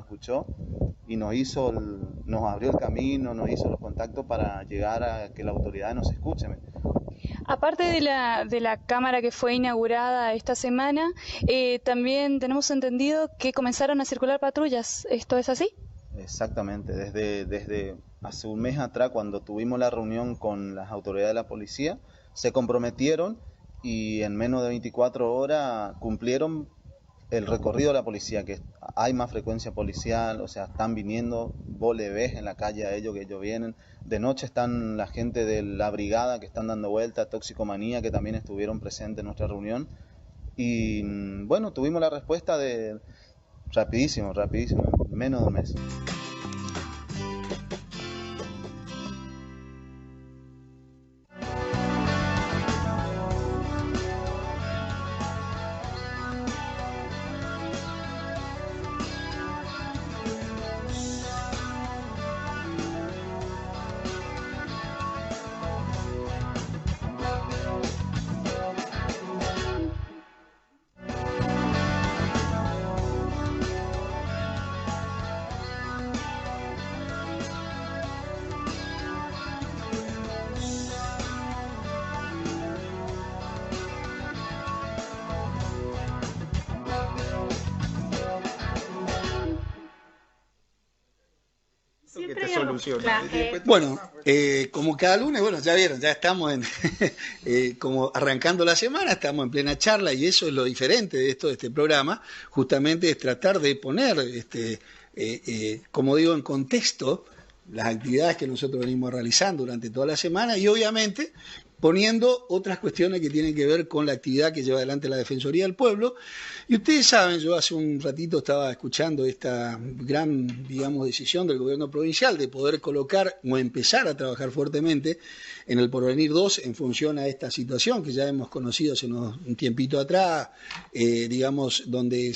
escuchó y nos abrió el camino, nos hizo los contactos para llegar a que la autoridad nos escuche. Aparte de la cámara que fue inaugurada esta semana, también tenemos entendido que comenzaron a circular patrullas. ¿Esto es así? Exactamente, desde hace un mes atrás, cuando tuvimos la reunión con las autoridades de la policía, se comprometieron y en menos de 24 horas cumplieron el recorrido de la policía, que hay más frecuencia policial, o sea, están viniendo, vos le ves en la calle a ellos que ellos vienen. De noche están la gente de la brigada que están dando vueltas, Toxicomanía, que también estuvieron presentes en nuestra reunión. Y bueno, tuvimos la respuesta de rapidísimo, menos de un mes. Bueno, como cada lunes, bueno, ya vieron, ya estamos como arrancando la semana, estamos en plena charla y eso es lo diferente de este programa, justamente es tratar de poner, como digo, en contexto las actividades que nosotros venimos realizando durante toda la semana y obviamente poniendo otras cuestiones que tienen que ver con la actividad que lleva adelante la Defensoría del Pueblo. Y ustedes saben, yo hace un ratito estaba escuchando esta gran, digamos, decisión del gobierno provincial de poder colocar o empezar a trabajar fuertemente en el Porvenir 2 en función a esta situación que ya hemos conocido hace un tiempito atrás, digamos, donde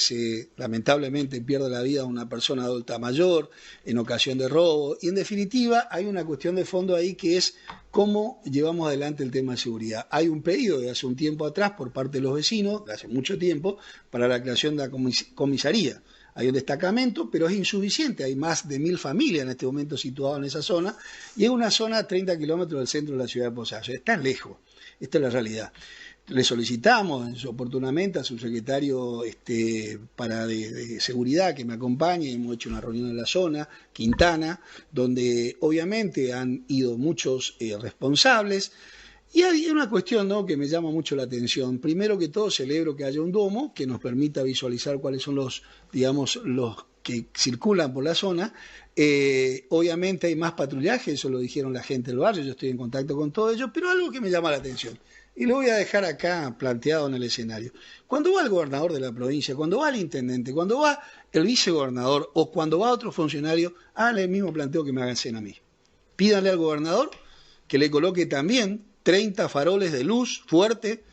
lamentablemente pierde la vida una persona adulta mayor en ocasión de robo. Y en definitiva hay una cuestión de fondo ahí que es cómo llevamos adelante el tema de seguridad. Hay un pedido de hace un tiempo atrás por parte de los vecinos, de hace mucho tiempo, para la creación de la comisaría. Hay un destacamento, pero es insuficiente. Hay más de 1000 familias en este momento situadas en esa zona, y es una zona a 30 kilómetros del centro de la ciudad de Posadas. Está lejos, esta es la realidad. Le solicitamos oportunamente a su secretario de seguridad que me acompañe, hemos hecho una reunión en la zona, Quintana, donde obviamente han ido muchos responsables, y hay una cuestión, ¿no?, que me llama mucho la atención. Primero que todo, celebro que haya un domo que nos permita visualizar cuáles son los que circulan por la zona. Obviamente hay más patrullaje, eso lo dijeron la gente del barrio, yo estoy en contacto con todo ello, pero algo que me llama la atención. Y lo voy a dejar acá planteado en el escenario. Cuando va el gobernador de la provincia, cuando va el intendente, cuando va el vicegobernador o cuando va otro funcionario, háganle el mismo planteo que me hagan a mí. Pídanle al gobernador que le coloque también 30 faroles de luz fuerte.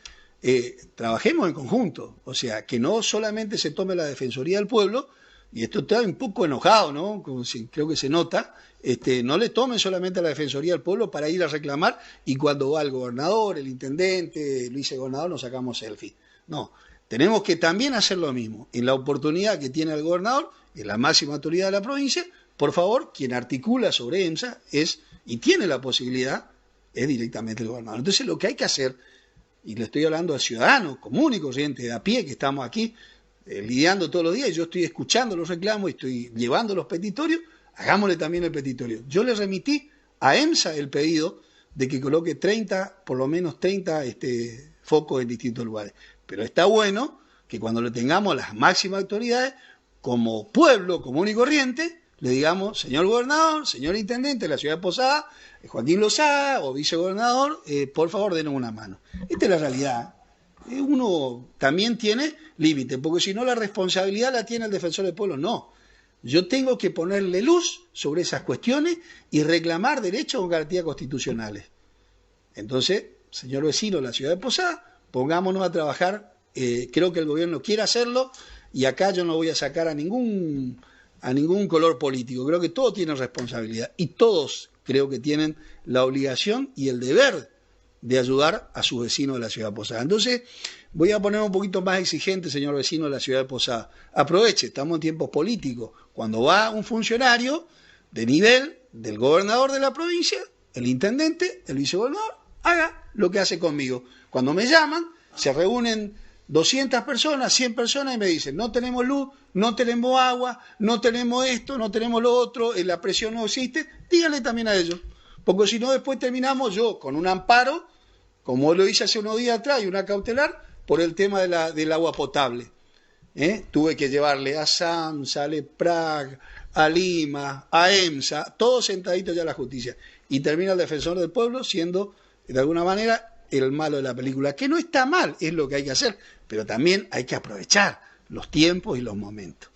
Trabajemos en conjunto. O sea, que no solamente se tome la Defensoría del Pueblo, y esto está un poco enojado, ¿no? Como si, creo que se nota. No le tomen solamente a la Defensoría del Pueblo para ir a reclamar y cuando va el gobernador, el intendente, el vicegobernador nos sacamos selfie. No, tenemos que también hacer lo mismo. En la oportunidad que tiene el gobernador, en la máxima autoridad de la provincia, por favor, quien articula sobre EMSA y tiene la posibilidad, es directamente el gobernador. Entonces lo que hay que hacer, y le estoy hablando a ciudadanos común y corriente de a pie que estamos aquí lidiando todos los días, yo estoy escuchando los reclamos y estoy llevando los petitorios, hagámosle también el petitorio. Yo le remití a EMSA el pedido de que coloque 30, por lo menos 30 focos en distintos lugares. Pero está bueno que cuando le tengamos las máximas autoridades, como pueblo común y corriente, le digamos, señor gobernador, señor intendente de la ciudad de Posadas, Joaquín Lozada o vicegobernador, por favor denos una mano. Esta es la realidad. Uno también tiene límite, porque si no la responsabilidad la tiene el defensor del pueblo, no. Yo tengo que ponerle luz sobre esas cuestiones y reclamar derechos o garantías constitucionales. Entonces, señor vecino de la ciudad de Posadas, pongámonos a trabajar. Creo que el gobierno quiere hacerlo y acá yo no voy a sacar a ningún color político. Creo que todos tienen responsabilidad y todos creo que tienen la obligación y el deber de ayudar a sus vecinos de la ciudad de Posada. Entonces, voy a poner un poquito más exigente, señor vecino de la ciudad de Posada. Aproveche, estamos en tiempos políticos. Cuando va un funcionario de nivel del gobernador de la provincia, el intendente, el vicegobernador, haga lo que hace conmigo. Cuando me llaman, se reúnen 200 personas, 100 personas y me dicen, no tenemos luz, no tenemos agua, no tenemos esto, no tenemos lo otro, la presión no existe, díganle también a ellos. Porque si no, después terminamos yo con un amparo, como lo hice hace unos días atrás, y una cautelar, por el tema del agua potable. Tuve que llevarle a SAMSA, a LEPRAC, a Lima, a EMSA, todos sentaditos ya a la justicia. Y termina el defensor del pueblo siendo, de alguna manera, el malo de la película. Que no está mal, es lo que hay que hacer, pero también hay que aprovechar los tiempos y los momentos.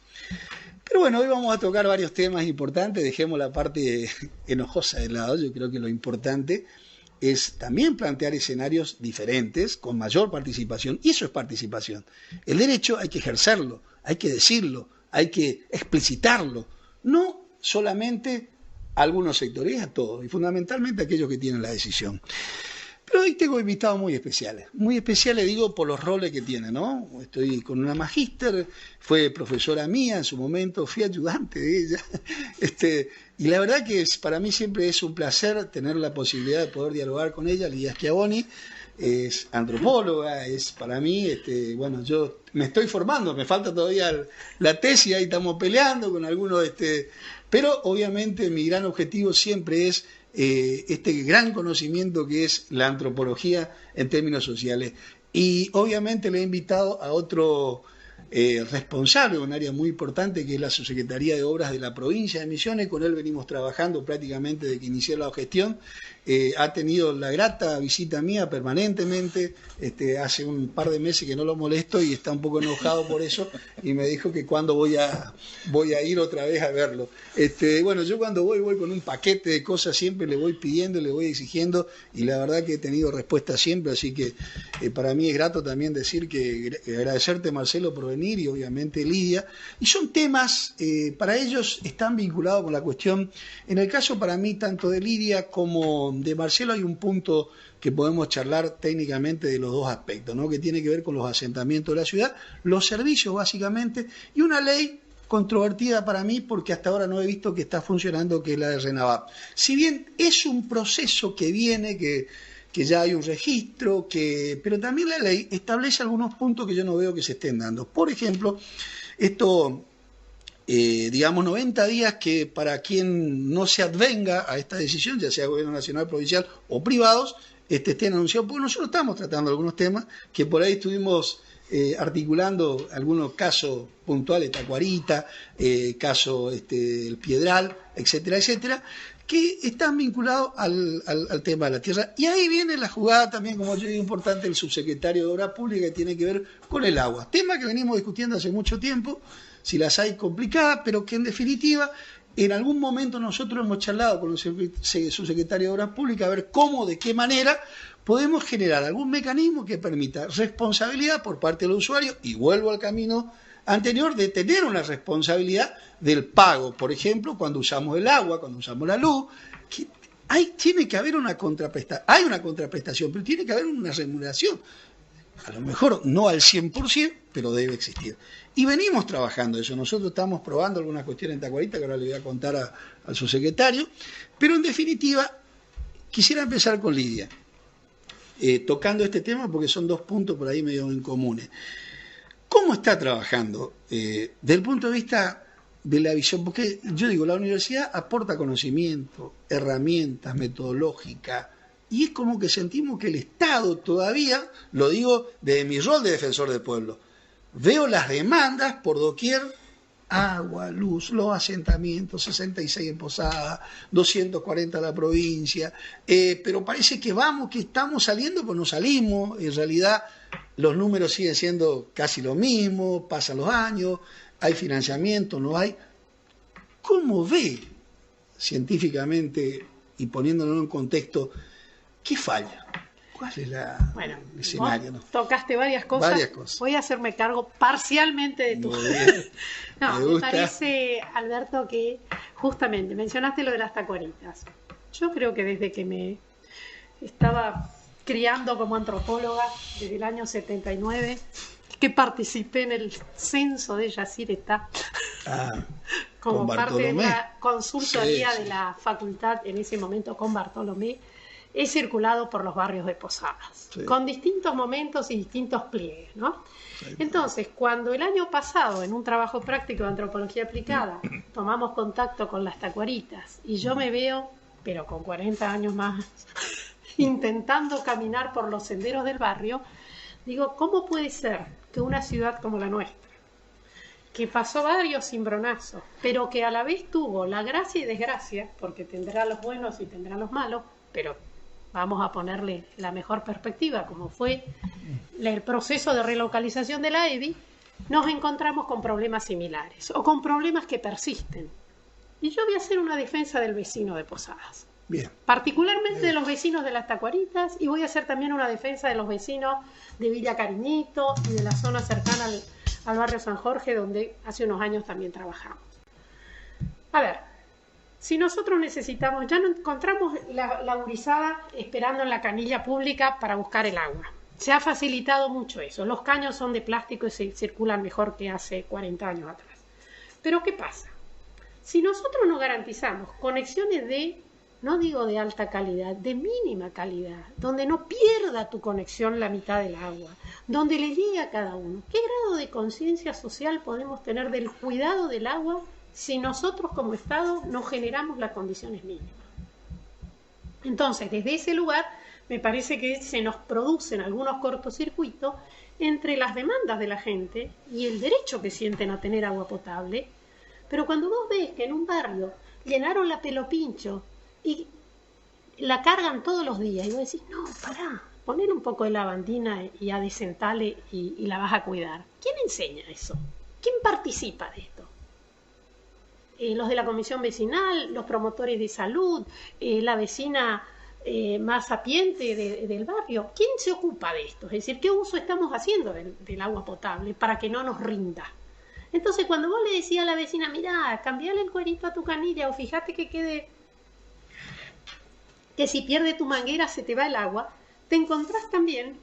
Pero bueno, hoy vamos a tocar varios temas importantes, dejemos la parte enojosa de lado. Yo creo que lo importante es también plantear escenarios diferentes, con mayor participación, y eso es participación. El derecho hay que ejercerlo, hay que decirlo, hay que explicitarlo, no solamente a algunos sectores, a todos, y fundamentalmente a aquellos que tienen la decisión. Pero hoy tengo invitados muy especiales digo por los roles que tienen, ¿no? Estoy con una magíster, fue profesora mía en su momento, fui ayudante de ella, y la verdad que para mí siempre es un placer tener la posibilidad de poder dialogar con ella. Lidia Schiavoni es antropóloga, es para mí, bueno, yo me estoy formando, me falta todavía la tesis, ahí estamos peleando con algunos, pero obviamente mi gran objetivo siempre es este gran conocimiento que es la antropología en términos sociales. Y obviamente le he invitado a otro responsable de un área muy importante que es la Subsecretaría de Obras de la provincia de Misiones. Con él venimos trabajando prácticamente desde que inicié la gestión. Ha tenido la grata visita mía permanentemente, hace un par de meses que no lo molesto y está un poco enojado por eso y me dijo que cuando voy a ir otra vez a verlo. Bueno, yo cuando voy con un paquete de cosas, siempre le voy pidiendo, le voy exigiendo, y la verdad que he tenido respuesta siempre, así que para mí es grato también decir que agradecerte, Marcelo, por venir, y obviamente Lidia, y son temas, para ellos están vinculados con la cuestión. En el caso para mí tanto de Lidia como de Marcelo hay un punto que podemos charlar técnicamente de los dos aspectos, ¿no? Que tiene que ver con los asentamientos de la ciudad, los servicios básicamente, y una ley controvertida para mí porque hasta ahora no he visto que está funcionando, que es la de RENAVAP. Si bien es un proceso que viene, que ya hay un registro, pero también la ley establece algunos puntos que yo no veo que se estén dando. Por ejemplo, esto, digamos, 90 días que para quien no se advenga a esta decisión, ya sea gobierno nacional, provincial o privados, estén anunciados, porque nosotros estamos tratando algunos temas que por ahí estuvimos articulando algunos casos puntuales, Tacuarita, caso el Piedral, etcétera, etcétera, que están vinculados al tema de la tierra. Y ahí viene la jugada también, como yo digo, importante, el subsecretario de Obras Públicas, que tiene que ver con el agua. Tema que venimos discutiendo hace mucho tiempo, si las hay complicadas, pero que en definitiva en algún momento nosotros hemos charlado con el subsecretario de Obras Públicas a ver cómo, de qué manera podemos generar algún mecanismo que permita responsabilidad por parte del usuario, y vuelvo al camino anterior, de tener una responsabilidad del pago, por ejemplo, cuando usamos el agua, cuando usamos la luz, que tiene que haber una contraprestación, hay una contraprestación, pero tiene que haber una remuneración, a lo mejor no al 100%, pero debe existir. Y venimos trabajando eso, nosotros estamos probando algunas cuestiones en Tacuarita, que ahora le voy a contar al subsecretario, pero en definitiva, quisiera empezar con Lidia, tocando este tema porque son dos puntos por ahí medio incomunes. ¿Cómo está trabajando desde el punto de vista de la visión? Porque yo digo, la universidad aporta conocimiento, herramientas metodológicas, y es como que sentimos que el Estado todavía, lo digo desde mi rol de defensor del pueblo, veo las demandas por doquier: agua, luz, los asentamientos, 66 en Posada, 240 en la provincia, pero parece que estamos saliendo, pues no salimos. En realidad los números siguen siendo casi lo mismo, pasan los años, hay financiamiento, no hay. ¿Cómo ve científicamente y poniéndolo en contexto qué falla? ¿Cuál es el escenario? Vos tocaste varias cosas. Voy a hacerme cargo parcialmente de tu... No, me parece, Alberto, que justamente mencionaste lo de las tacuaritas. Yo creo que desde que criando como antropóloga desde el año 79, que participé en el censo de Yacyretá como parte de la consultoría de la facultad en ese momento con Bartolomé. He circulado por los barrios de Posadas, con distintos momentos y distintos pliegues, ¿no? Entonces, cuando el año pasado, en un trabajo práctico de antropología aplicada, tomamos contacto con las tacuaritas, y yo me veo, pero con 40 años más, intentando caminar por los senderos del barrio, digo, ¿cómo puede ser que una ciudad como la nuestra, que pasó varios cimbronazos, pero que a la vez tuvo la gracia y desgracia, porque tendrá los buenos y tendrá los malos, pero vamos a ponerle la mejor perspectiva, como fue el proceso de relocalización de la EBI, nos encontramos con problemas similares, o con problemas que persisten. Y yo voy a hacer una defensa del vecino de Posadas. Bien. Particularmente de los vecinos de las Tacuaritas, y voy a hacer también una defensa de los vecinos de Villa Cariñito y de la zona cercana al barrio San Jorge, donde hace unos años también trabajamos. A ver, si nosotros necesitamos, ya no encontramos la gurizada esperando en la canilla pública para buscar el agua. Se ha facilitado mucho eso. Los caños son de plástico y se circulan mejor que hace 40 años atrás. Pero ¿qué pasa? Si nosotros no garantizamos conexiones de, no digo de alta calidad, de mínima calidad, donde no pierda tu conexión la mitad del agua, donde le llegue a cada uno, ¿qué grado de conciencia social podemos tener del cuidado del agua si nosotros como Estado no generamos las condiciones mínimas? Entonces, desde ese lugar, me parece que se nos producen algunos cortocircuitos entre las demandas de la gente y el derecho que sienten a tener agua potable. Pero cuando vos ves que en un barrio llenaron la Pelopincho y la cargan todos los días, y vos decís, no, pará, ponle un poco de lavandina y adecentale y la vas a cuidar. ¿Quién enseña eso? ¿Quién participa de esto? Los de la comisión vecinal, los promotores de salud, la vecina más sapiente del barrio. ¿Quién se ocupa de esto? Es decir, ¿qué uso estamos haciendo del agua potable para que no nos rinda? Entonces, cuando vos le decías a la vecina, mirá, cambiale el cuerito a tu canilla o fíjate que si pierde tu manguera se te va el agua, te encontrás también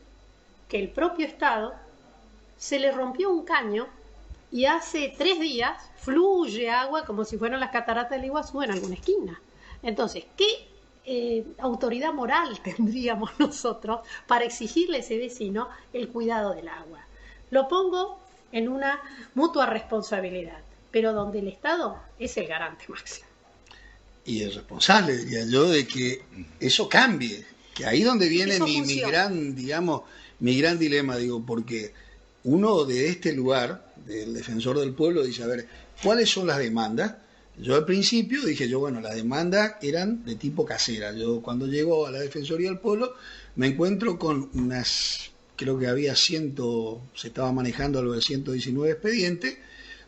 que el propio Estado se le rompió un caño y hace 3 días fluye agua como si fueran las cataratas del Iguazú en alguna esquina. Entonces, ¿qué autoridad moral tendríamos nosotros para exigirle a ese vecino el cuidado del agua? Lo pongo en una mutua responsabilidad, pero donde el Estado es el garante máximo. Y el responsable, diría yo, de que eso cambie, que ahí donde viene mi gran dilema, digo, porque uno de este lugar, del defensor del pueblo, dice, a ver, ¿cuáles son las demandas? Yo al principio dije, bueno, las demandas eran de tipo casera. Yo cuando llego a la Defensoría del Pueblo me encuentro con unas, creo que había se estaba manejando algo de 119 expedientes,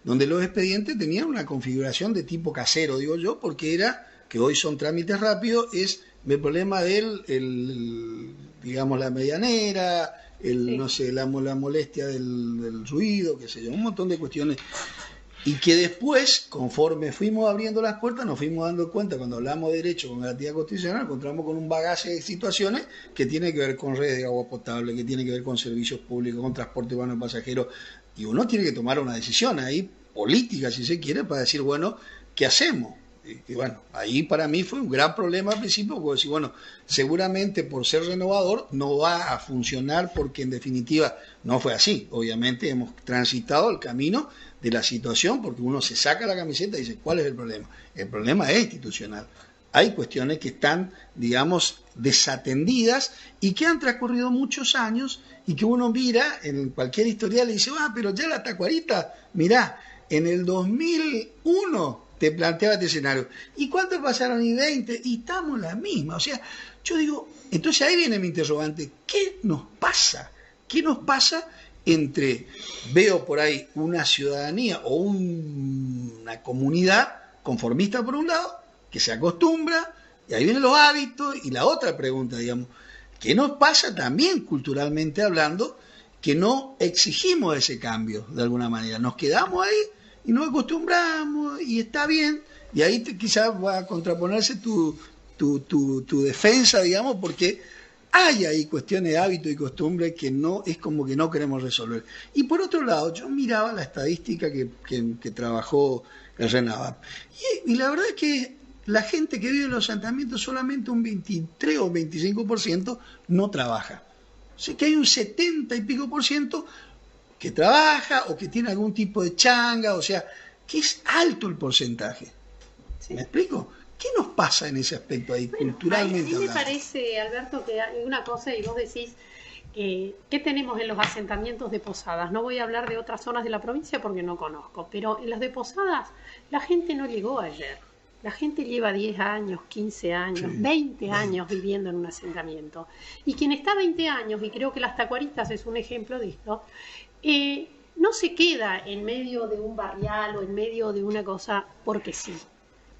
donde los expedientes tenían una configuración de tipo casero, digo yo, porque era, que hoy son trámites rápidos, es el problema digamos, la medianera, no sé, la molestia del ruido, qué sé yo, un montón de cuestiones. Y que después, conforme fuimos abriendo las puertas, nos fuimos dando cuenta, cuando hablamos de derecho con garantía constitucional, encontramos con un bagaje de situaciones que tiene que ver con redes de agua potable, que tiene que ver con servicios públicos, con transporte urbano de pasajeros, y uno tiene que tomar una decisión ahí, política si se quiere, para decir, bueno, ¿qué hacemos? Y bueno, ahí para mí fue un gran problema al principio, porque decir, bueno, seguramente por ser renovador no va a funcionar, porque en definitiva no fue así. Obviamente hemos transitado el camino de la situación, porque uno se saca la camiseta y dice, ¿cuál es el problema? El problema es institucional. Hay cuestiones que están, digamos, desatendidas y que han transcurrido muchos años y que uno mira en cualquier historial y dice, pero ya la Tacuarita, mirá, en el 2001 te planteaba este escenario. ¿Y cuántos pasaron? Y 20, y estamos la misma. O sea, yo digo, entonces ahí viene mi interrogante, ¿qué nos pasa? ¿Qué nos pasa entre, veo por ahí una ciudadanía o una comunidad conformista por un lado, que se acostumbra, y ahí vienen los hábitos, y la otra pregunta, digamos, ¿qué nos pasa también culturalmente hablando, que no exigimos ese cambio de alguna manera? Nos quedamos ahí y nos acostumbramos y está bien, y ahí quizás va a contraponerse tu defensa, digamos, porque hay ahí cuestiones de hábito y costumbre que no es como que no queremos resolver. Y por otro lado, yo miraba la estadística que trabajó el RENAVAP. Y la verdad es que la gente que vive en los asentamientos, solamente un 23 o 25% no trabaja. O sea que hay un 70 y pico % que trabaja o que tiene algún tipo de changa, o sea, que es alto el porcentaje. Sí. ¿Me explico? ¿Qué nos pasa en ese aspecto ahí, culturalmente? A mí me parece, Alberto, que hay una cosa, y vos decís, ¿qué tenemos en los asentamientos de Posadas? No voy a hablar de otras zonas de la provincia porque no conozco, pero en las de Posadas la gente no llegó ayer. La gente lleva 10 años, 15 años, 20 años viviendo en un asentamiento. Y quien está 20 años, y creo que las Tacuaritas es un ejemplo de esto, no se queda en medio de un barrial o en medio de una cosa porque sí.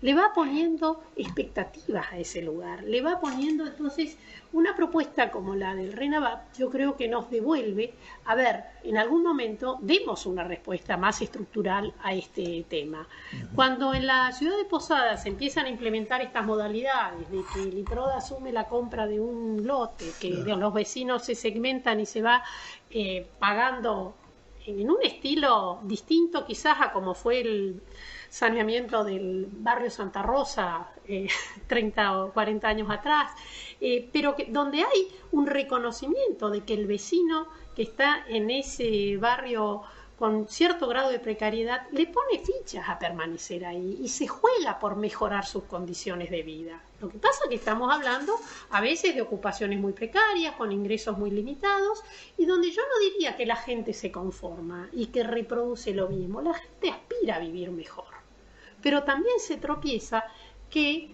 Le va poniendo expectativas a ese lugar, le va poniendo entonces una propuesta como la del RENAVAP, yo creo que nos devuelve, a ver, en algún momento demos una respuesta más estructural a este tema. Cuando en la ciudad de Posadas se empiezan a implementar estas modalidades de que el IPRODA asume la compra de un lote, que los vecinos se segmentan y se va pagando en un estilo distinto quizás a como fue el saneamiento del barrio Santa Rosa 30 o 40 años atrás, pero donde hay un reconocimiento de que el vecino que está en ese barrio con cierto grado de precariedad le pone fichas a permanecer ahí y se juega por mejorar sus condiciones de vida. Lo que pasa es que estamos hablando a veces de ocupaciones muy precarias, con ingresos muy limitados, y donde yo no diría que la gente se conforma y que reproduce lo mismo. La gente aspira a vivir mejor. Pero también se tropieza que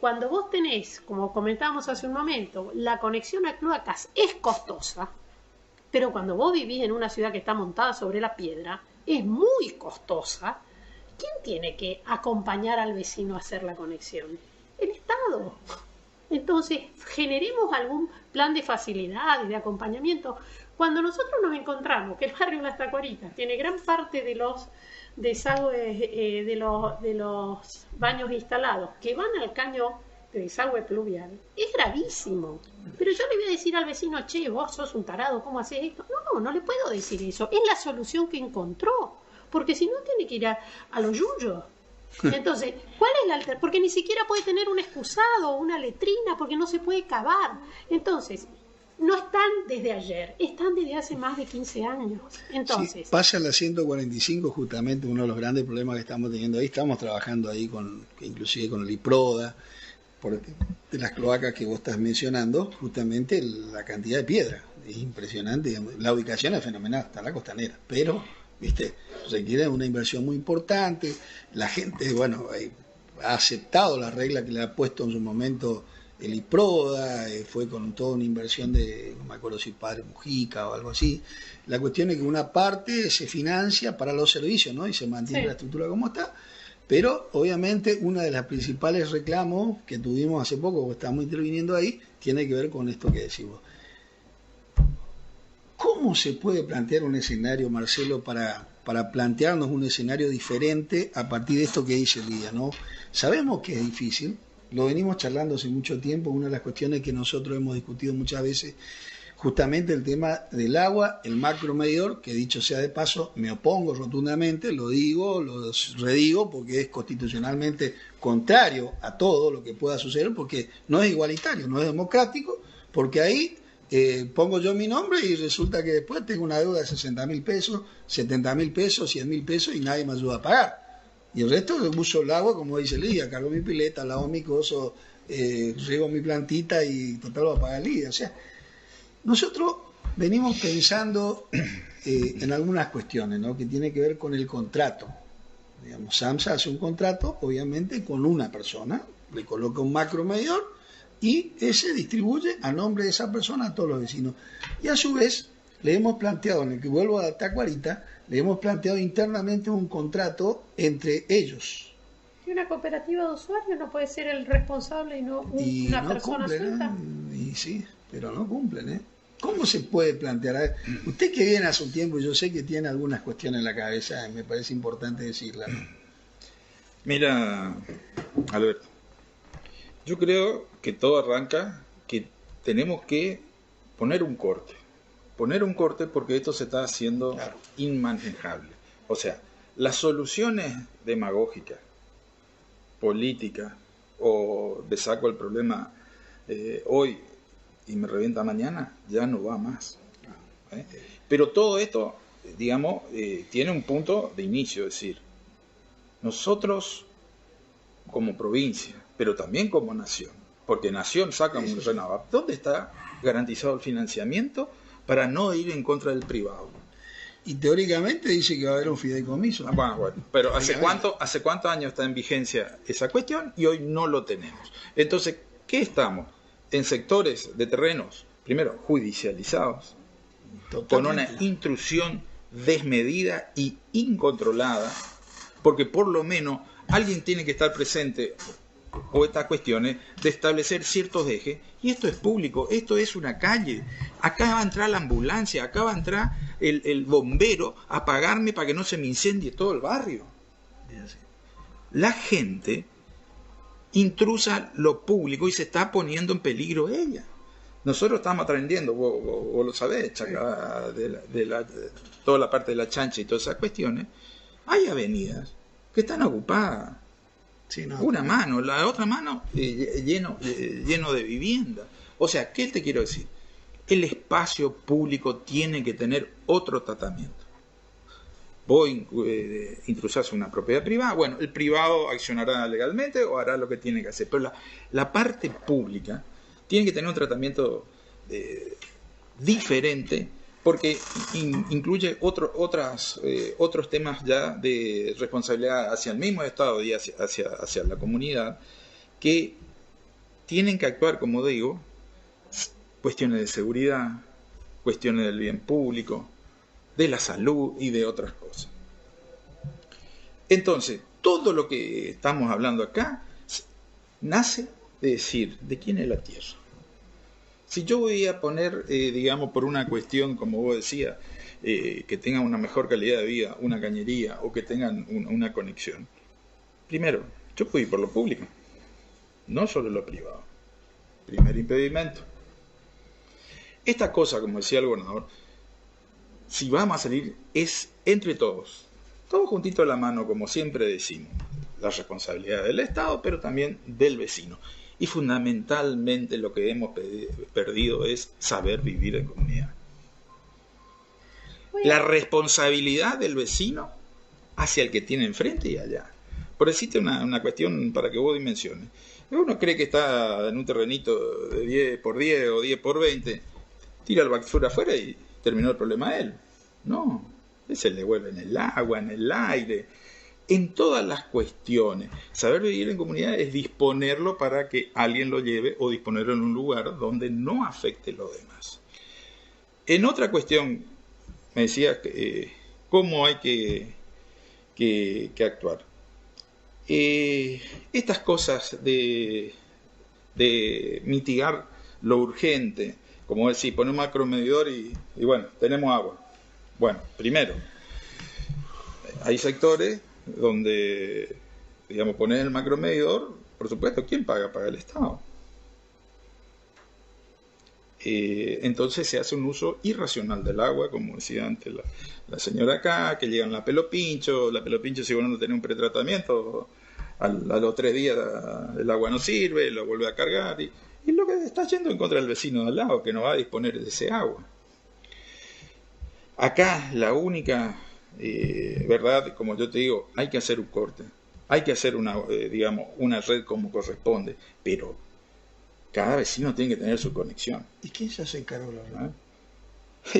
cuando vos tenés, como comentábamos hace un momento, la conexión a cloacas es costosa, pero cuando vos vivís en una ciudad que está montada sobre la piedra, es muy costosa. ¿Quién tiene que acompañar al vecino a hacer la conexión? El Estado. Entonces, generemos algún plan de facilidades, de acompañamiento. Cuando nosotros nos encontramos que el barrio Las Tacuaritas tiene gran parte de los desagües, de los baños instalados que van al caño de desagüe pluvial, es gravísimo. Pero yo le voy a decir al vecino, che, vos sos un tarado, ¿cómo haces esto? No le puedo decir eso. Es la solución que encontró, porque si no tiene que ir a los yuyos. Entonces, ¿cuál es la alternativa? Porque ni siquiera puede tener un excusado o una letrina, porque no se puede cavar. Entonces, no están desde ayer, están desde hace más de 15 años. Entonces, sí, pasa la 145, justamente uno de los grandes problemas que estamos teniendo ahí. Estamos trabajando ahí inclusive con el IPRODA, de las cloacas que vos estás mencionando, justamente la cantidad de piedra es impresionante. La ubicación es fenomenal, está en la costanera, pero requiere una inversión muy importante. La gente, bueno, ha aceptado la regla que le ha puesto en su momento el IPRODA, fue con toda una inversión de, no me acuerdo si Padre Mujica o algo así. La cuestión es que una parte se financia para los servicios, ¿no? Y se mantiene la estructura como está. Pero obviamente una de las principales reclamos que tuvimos hace poco, que estamos interviniendo ahí, tiene que ver con esto que decimos. ¿Cómo se puede plantear un escenario, Marcelo, para plantearnos un escenario diferente a partir de esto que dice Lidia, ¿no? Sabemos que es difícil, lo venimos charlando hace mucho tiempo, una de las cuestiones que nosotros hemos discutido muchas veces, justamente el tema del agua, el macromedidor, que dicho sea de paso, me opongo rotundamente, lo digo, lo redigo, porque es constitucionalmente contrario a todo lo que pueda suceder, porque no es igualitario, no es democrático, porque ahí pongo yo mi nombre y resulta que después tengo una deuda de 60.000 pesos, 70.000 pesos, 100.000 pesos y nadie me ayuda a pagar. Y el resto uso el agua, como dice Lidia, cargo mi pileta, lavo mi coso, riego mi plantita y total va a pagar Lidia. O sea, nosotros venimos pensando en algunas cuestiones, ¿no? Que tiene que ver con el contrato. Digamos, SAMSA hace un contrato, obviamente, con una persona, le coloca un macromedidor y ese distribuye a nombre de esa persona a todos los vecinos. Y a su vez, le hemos planteado, en el que vuelvo a Tacuarita, le hemos planteado internamente un contrato entre ellos. ¿Y una cooperativa de usuarios no puede ser el responsable y no una no persona cumplen, suelta? Y sí, pero no cumplen, ¿eh? ¿Cómo se puede plantear? A ver, usted que viene hace un tiempo, yo sé que tiene algunas cuestiones en la cabeza, me parece importante decirlas. Mira, Alberto, yo creo que todo arranca que tenemos que poner un corte. Poner un corte porque esto se está haciendo inmanejable. O sea, las soluciones demagógicas, políticas, o le saco el problema hoy y me revienta mañana, ya no va más. Pero todo esto, digamos, tiene un punto de inicio, es decir, nosotros como provincia, pero también como nación, porque nación saca un renova, ¿dónde está garantizado el financiamiento para no ir en contra del privado? Y teóricamente dice que va a haber un fideicomiso. Bueno, pero ¿hace cuántos años está en vigencia esa cuestión? Y hoy no lo tenemos. Entonces, ¿qué estamos? En sectores de terrenos, primero, judicializados, con una intrusión desmedida y incontrolada, porque por lo menos alguien tiene que estar presente o estas cuestiones de establecer ciertos ejes, y esto es público, esto es una calle, acá va a entrar la ambulancia, acá va a entrar el bombero a apagarme para que no se me incendie todo el barrio. La gente intrusa lo público y se está poniendo en peligro ella. Nosotros estamos aprendiendo, vos lo sabés, Chaca, de toda la parte de la chancha y todas esas cuestiones, hay avenidas que están ocupadas. Sí, no, una mano, la otra mano lleno de vivienda. O sea, ¿qué te quiero decir? El espacio público tiene que tener otro tratamiento. Vos intrusás una propiedad privada, bueno, el privado accionará legalmente o hará lo que tiene que hacer, pero la parte pública tiene que tener un tratamiento diferente, porque incluye otros temas ya de responsabilidad hacia el mismo Estado y hacia la comunidad, que tienen que actuar, como digo, cuestiones de seguridad, cuestiones del bien público, de la salud y de otras cosas. Entonces, todo lo que estamos hablando acá nace de decir, ¿de quién es la tierra? Si yo voy a poner, digamos, por una cuestión, como vos decías, que tengan una mejor calidad de vida, una cañería, o que tengan una conexión, primero, yo puedo ir por lo público, no solo lo privado. Primer impedimento. Esta cosa, como decía el gobernador, si vamos a salir, es entre todos juntitos a la mano, como siempre decimos, la responsabilidad del Estado, pero también del vecino. Y fundamentalmente lo que hemos perdido es saber vivir en comunidad. La responsabilidad del vecino hacia el que tiene enfrente y allá. Por decirte una cuestión para que vos dimensiones. Uno cree que está en un terrenito de 10 por 10 o 10 por 20, tira la basura afuera y terminó el problema a él. No, se le devuelve en el agua, en el aire, en todas las cuestiones. Saber vivir en comunidad es disponerlo para que alguien lo lleve o disponerlo en un lugar donde no afecte lo demás. En otra cuestión, me decías cómo hay que actuar. Estas cosas de mitigar lo urgente, como decir, poner un macromedidor y bueno, tenemos agua. Bueno, primero, hay sectores donde, digamos, poner el macromedidor, por supuesto, ¿quién paga? Paga el Estado. Entonces se hace un uso irracional del agua, como decía antes la señora acá, que llegan la pelo pincho, si uno no tiene un pretratamiento, a los 3 días el agua no sirve, lo vuelve a cargar, y lo que está yendo en contra del vecino de al lado, que no va a disponer de ese agua. Acá la única verdad, como yo te digo, hay que hacer un corte, hay que hacer una red como corresponde, pero cada vecino tiene que tener su conexión. ¿Y quién se hace cargo de la red?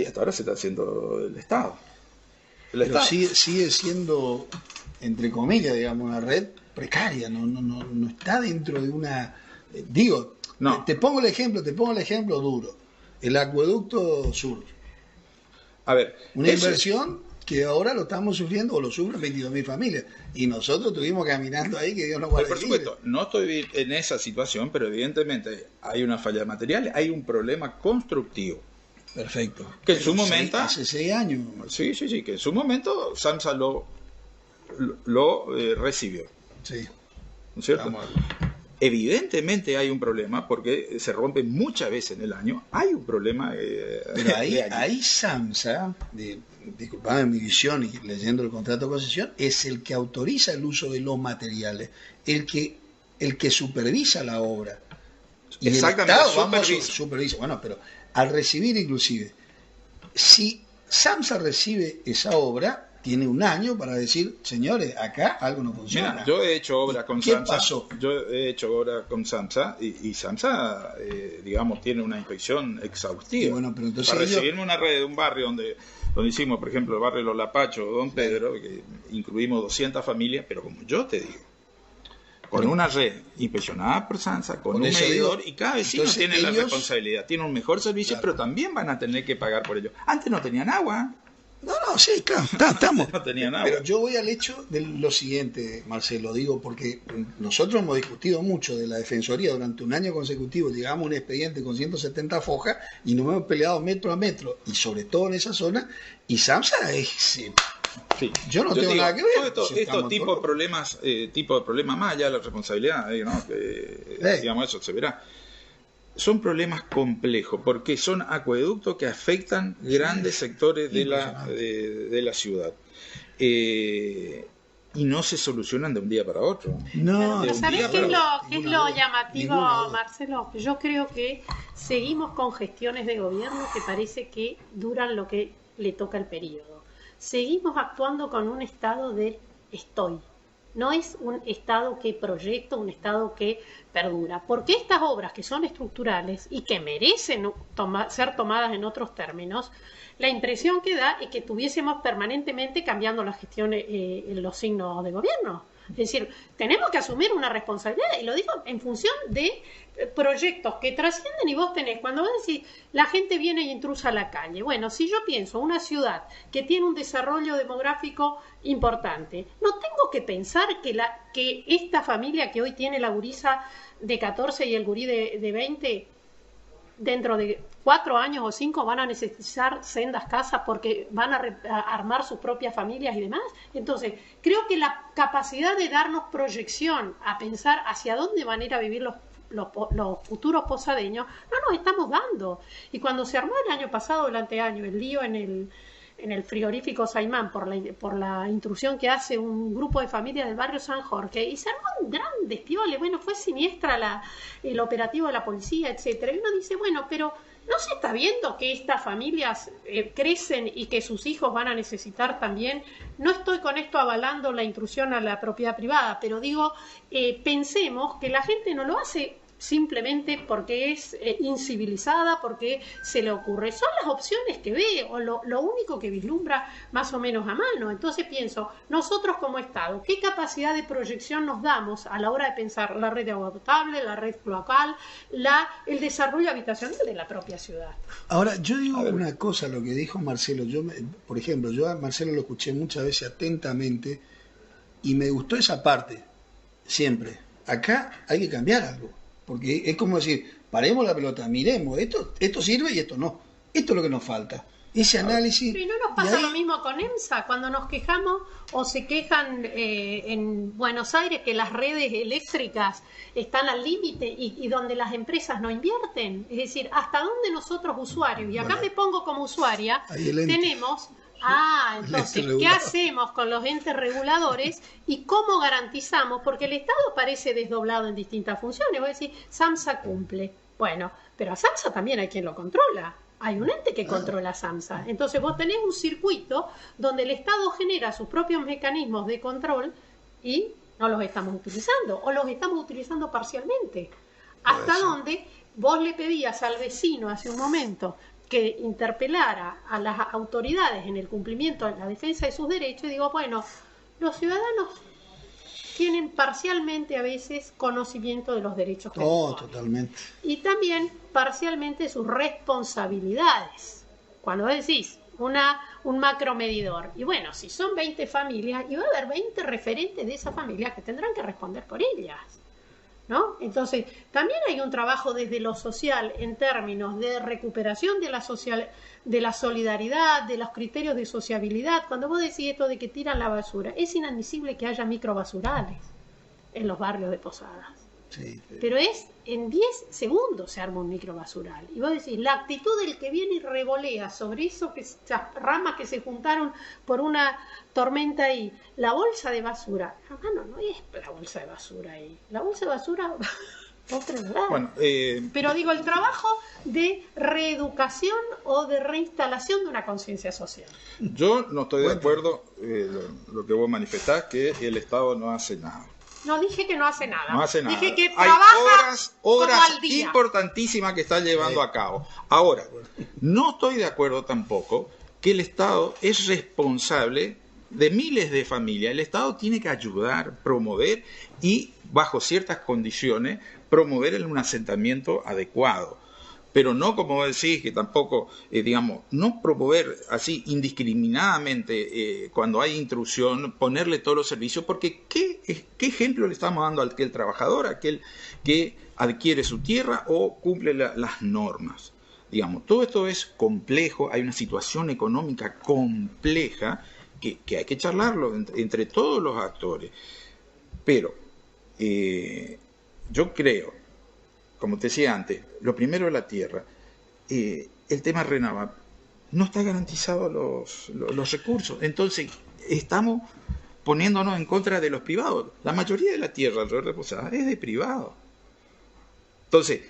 Y hasta ahora se está haciendo el Estado. Pero sigue siendo, entre comillas, digamos, una red precaria, no está dentro de una... no. Te pongo el ejemplo duro. El acueducto sur. A ver, una inversión que ahora lo estamos sufriendo, o lo sufren 22.000 familias. Y nosotros estuvimos caminando ahí, que Dios nos guarde. Por supuesto, no estoy en esa situación, pero evidentemente hay una falla de materiales, hay un problema constructivo. Perfecto. Que en su momento... Hace 6 años. Sí, que en su momento SAMSA lo recibió. Sí. ¿No es cierto? Evidentemente hay un problema porque se rompe muchas veces en el año. Hay un problema. Pero ahí SAMSA, disculpame mi visión y leyendo el contrato de concesión, es el que autoriza el uso de los materiales, el que supervisa la obra. Y exactamente, el Estado supervisa. Bueno, pero al recibir inclusive, si SAMSA recibe esa obra, tiene un año para decir, señores, acá algo no funciona. Mira, yo he hecho obra con ¿Qué SAMSA. pasó? Yo he hecho obra con SAMSA y SAMSA, digamos, tiene una inspección exhaustiva. Y bueno, pero entonces para recibirme una red de un barrio donde hicimos, por ejemplo, el barrio de Los Lapachos, Don Pedro, que incluimos 200 familias, pero como yo te digo, con una red inspeccionada por SAMSA, con un medidor, y cada vecino tiene la responsabilidad. Tiene un mejor servicio, pero también van a tener que pagar por ello. Antes no tenían agua. No, sí, claro, estamos. No tenían agua. Pero yo voy al hecho de lo siguiente, Marcelo, digo, porque nosotros hemos discutido mucho de la Defensoría durante un año consecutivo, llegamos a un expediente con 170 fojas y nos hemos peleado metro a metro, y sobre todo en esa zona, y SAMSA es... Sí. Yo no tengo nada que ver. Estos tipos de problemas, más allá de la responsabilidad, digamos, eso se verá. Son problemas complejos porque son acueductos que afectan grandes sectores de la ciudad. Y no se solucionan de un día para otro. No, ¿sabés qué es lo llamativo, Marcelo? Yo creo que seguimos con gestiones de gobierno que parece que duran lo que le toca el periodo. Seguimos actuando con un estado de estoy. No es un estado que proyecta, un estado que perdura. Porque estas obras que son estructurales y que merecen ser tomadas en otros términos, la impresión que da es que tuviésemos permanentemente cambiando la gestión en los signos de gobierno. Es decir, tenemos que asumir una responsabilidad, y lo digo en función de proyectos que trascienden, y vos tenés, cuando vos decís, la gente viene y intrusa a la calle. Bueno, si yo pienso una ciudad que tiene un desarrollo demográfico importante, no tengo que pensar que esta familia que hoy tiene la gurisa de 14 y el gurí de 20, dentro de 4 años o 5 van a necesitar sendas casas porque van a armar sus propias familias y demás. Entonces, creo que la capacidad de darnos proyección a pensar hacia dónde van a ir a vivir los futuros posadeños, no nos estamos dando. Y cuando se armó el año pasado, el anteaño, el lío en el frigorífico Saimán por la intrusión que hace un grupo de familias del barrio San Jorge, y se armó un gran despiole. Bueno, fue siniestra el operativo de la policía, etcétera. Y uno dice, bueno, pero ¿no se está viendo que estas familias crecen y que sus hijos van a necesitar también? No estoy con esto avalando la intrusión a la propiedad privada, pero digo, pensemos que la gente no lo hace simplemente porque es incivilizada, porque se le ocurre. Son las opciones que ve, o lo único que vislumbra más o menos a mano. Entonces pienso, nosotros como Estado, ¿qué capacidad de proyección nos damos a la hora de pensar la red de agua potable, la red cloacal, el desarrollo habitacional de la propia ciudad? Ahora, yo digo una cosa, lo que dijo Marcelo. Por ejemplo, yo a Marcelo lo escuché muchas veces atentamente y me gustó esa parte, siempre. Acá hay que cambiar algo. Porque es como decir, paremos la pelota, miremos, esto sirve y esto no. Esto es lo que nos falta. Ese análisis... Pero ¿y no nos pasa lo mismo con EMSA? Cuando nos quejamos o se quejan en Buenos Aires que las redes eléctricas están al límite y donde las empresas no invierten. Es decir, ¿hasta dónde nosotros usuarios? Y acá me pongo como usuaria, tenemos... entonces, ¿qué hacemos con los entes reguladores y cómo garantizamos? Porque el Estado parece desdoblado en distintas funciones. Voy a decir, SAMSA cumple. Bueno, pero a SAMSA también hay quien lo controla. Hay un ente que controla a SAMSA. Entonces vos tenés un circuito donde el Estado genera sus propios mecanismos de control y no los estamos utilizando, o los estamos utilizando parcialmente. Hasta donde vos le pedías al vecino hace un momento que interpelara a las autoridades en el cumplimiento de la defensa de sus derechos, y digo, bueno, los ciudadanos tienen parcialmente a veces conocimiento de los derechos que tienen. Totalmente. Y también parcialmente sus responsabilidades. Cuando vos decís un macromedidor, y bueno, si son 20 familias, y va a haber 20 referentes de esas familias que tendrán que responder por ellas, ¿no? Entonces, también hay un trabajo desde lo social en términos de recuperación de la solidaridad, de los criterios de sociabilidad. Cuando vos decís esto de que tiran la basura, es inadmisible que haya microbasurales en los barrios de Posadas. Sí. Pero es en 10 segundos se arma un microbasural. Y vos decís, la actitud del que viene y revolea sobre eso, esas ramas que se juntaron por una tormenta ahí, la bolsa de basura. Hermano, no es la bolsa de basura ahí. La bolsa de basura... Otro lugar. Bueno, pero digo, el trabajo de reeducación o de reinstalación de una conciencia social. Yo no estoy de acuerdo lo que vos manifestás, que el Estado no hace nada. No dije que no hace nada. No hace nada. Dije que hay trabaja horas como al día. importantísimas que está llevando a cabo. Ahora, no estoy de acuerdo tampoco que el Estado es responsable de miles de familias. El Estado tiene que ayudar, promover y, bajo ciertas condiciones, promover un asentamiento adecuado. Pero no, como decís, que tampoco, digamos, no promover así indiscriminadamente cuando hay intrusión, ponerle todos los servicios, porque ¿qué ejemplo le estamos dando a aquel trabajador, a aquel que adquiere su tierra o cumple las normas? Digamos, todo esto es complejo, hay una situación económica compleja que hay que charlarlo entre todos los actores. Pero yo creo, como te decía antes, lo primero es la tierra. El tema RENAVAP no está garantizado los recursos. Entonces, estamos poniéndonos en contra de los privados. La mayoría de la tierra alrededor de Posadas es de privados. Entonces,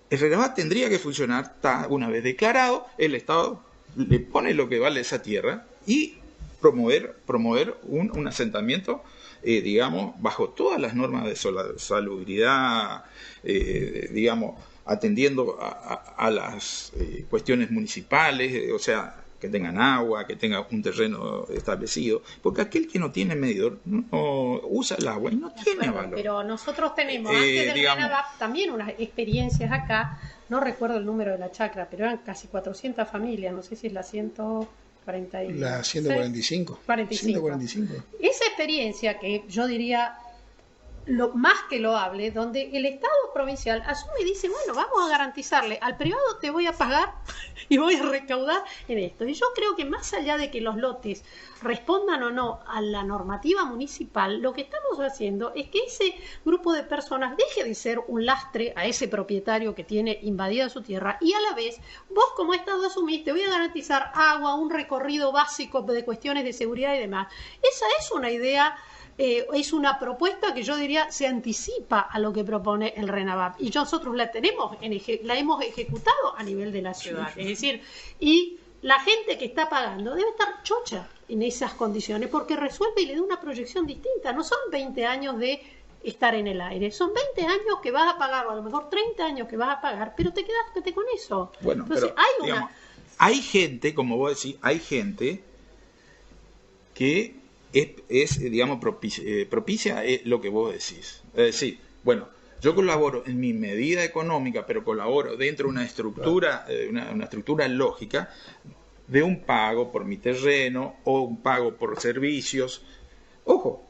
el RENAVAP tendría que funcionar, está una vez declarado, el Estado le pone lo que vale esa tierra y promover un asentamiento, digamos, bajo todas las normas de salubridad, digamos, atendiendo a las cuestiones municipales, o sea, que tengan agua, que tenga un terreno establecido, porque aquel que no tiene medidor no usa el agua y no tiene valor. Pero nosotros tenemos, antes del RENAVAP, también unas experiencias acá, no recuerdo el número de la chacra, pero eran casi 400 familias, no sé si es la 145. La 145. 145. Esa experiencia que yo diría lo más que loable, donde el Estado provincial asume y dice, bueno, vamos a garantizarle al privado, te voy a pagar y voy a recaudar en esto. Y yo creo que más allá de que los lotes respondan o no a la normativa municipal, lo que estamos haciendo es que ese grupo de personas deje de ser un lastre a ese propietario que tiene invadida su tierra, y a la vez vos como Estado asumís, te voy a garantizar agua, un recorrido básico de cuestiones de seguridad y demás. Esa es una idea, es una propuesta que yo diría se anticipa a lo que propone el RENAVAP, y nosotros la hemos ejecutado a nivel de la ciudad. Es decir, y la gente que está pagando debe estar chocha en esas condiciones, porque resuelve y le da una proyección distinta. No son 20 años de estar en el aire, son 20 años que vas a pagar, o a lo mejor 30 años que vas a pagar, pero te quedaste con eso. Bueno, entonces pero, digamos, hay gente, como vos decís, hay gente que es digamos, propicia lo que vos decís. Es decir, bueno, yo colaboro en mi medida económica, pero colaboro dentro de una estructura, una estructura lógica de un pago por mi terreno o un pago por servicios. Ojo,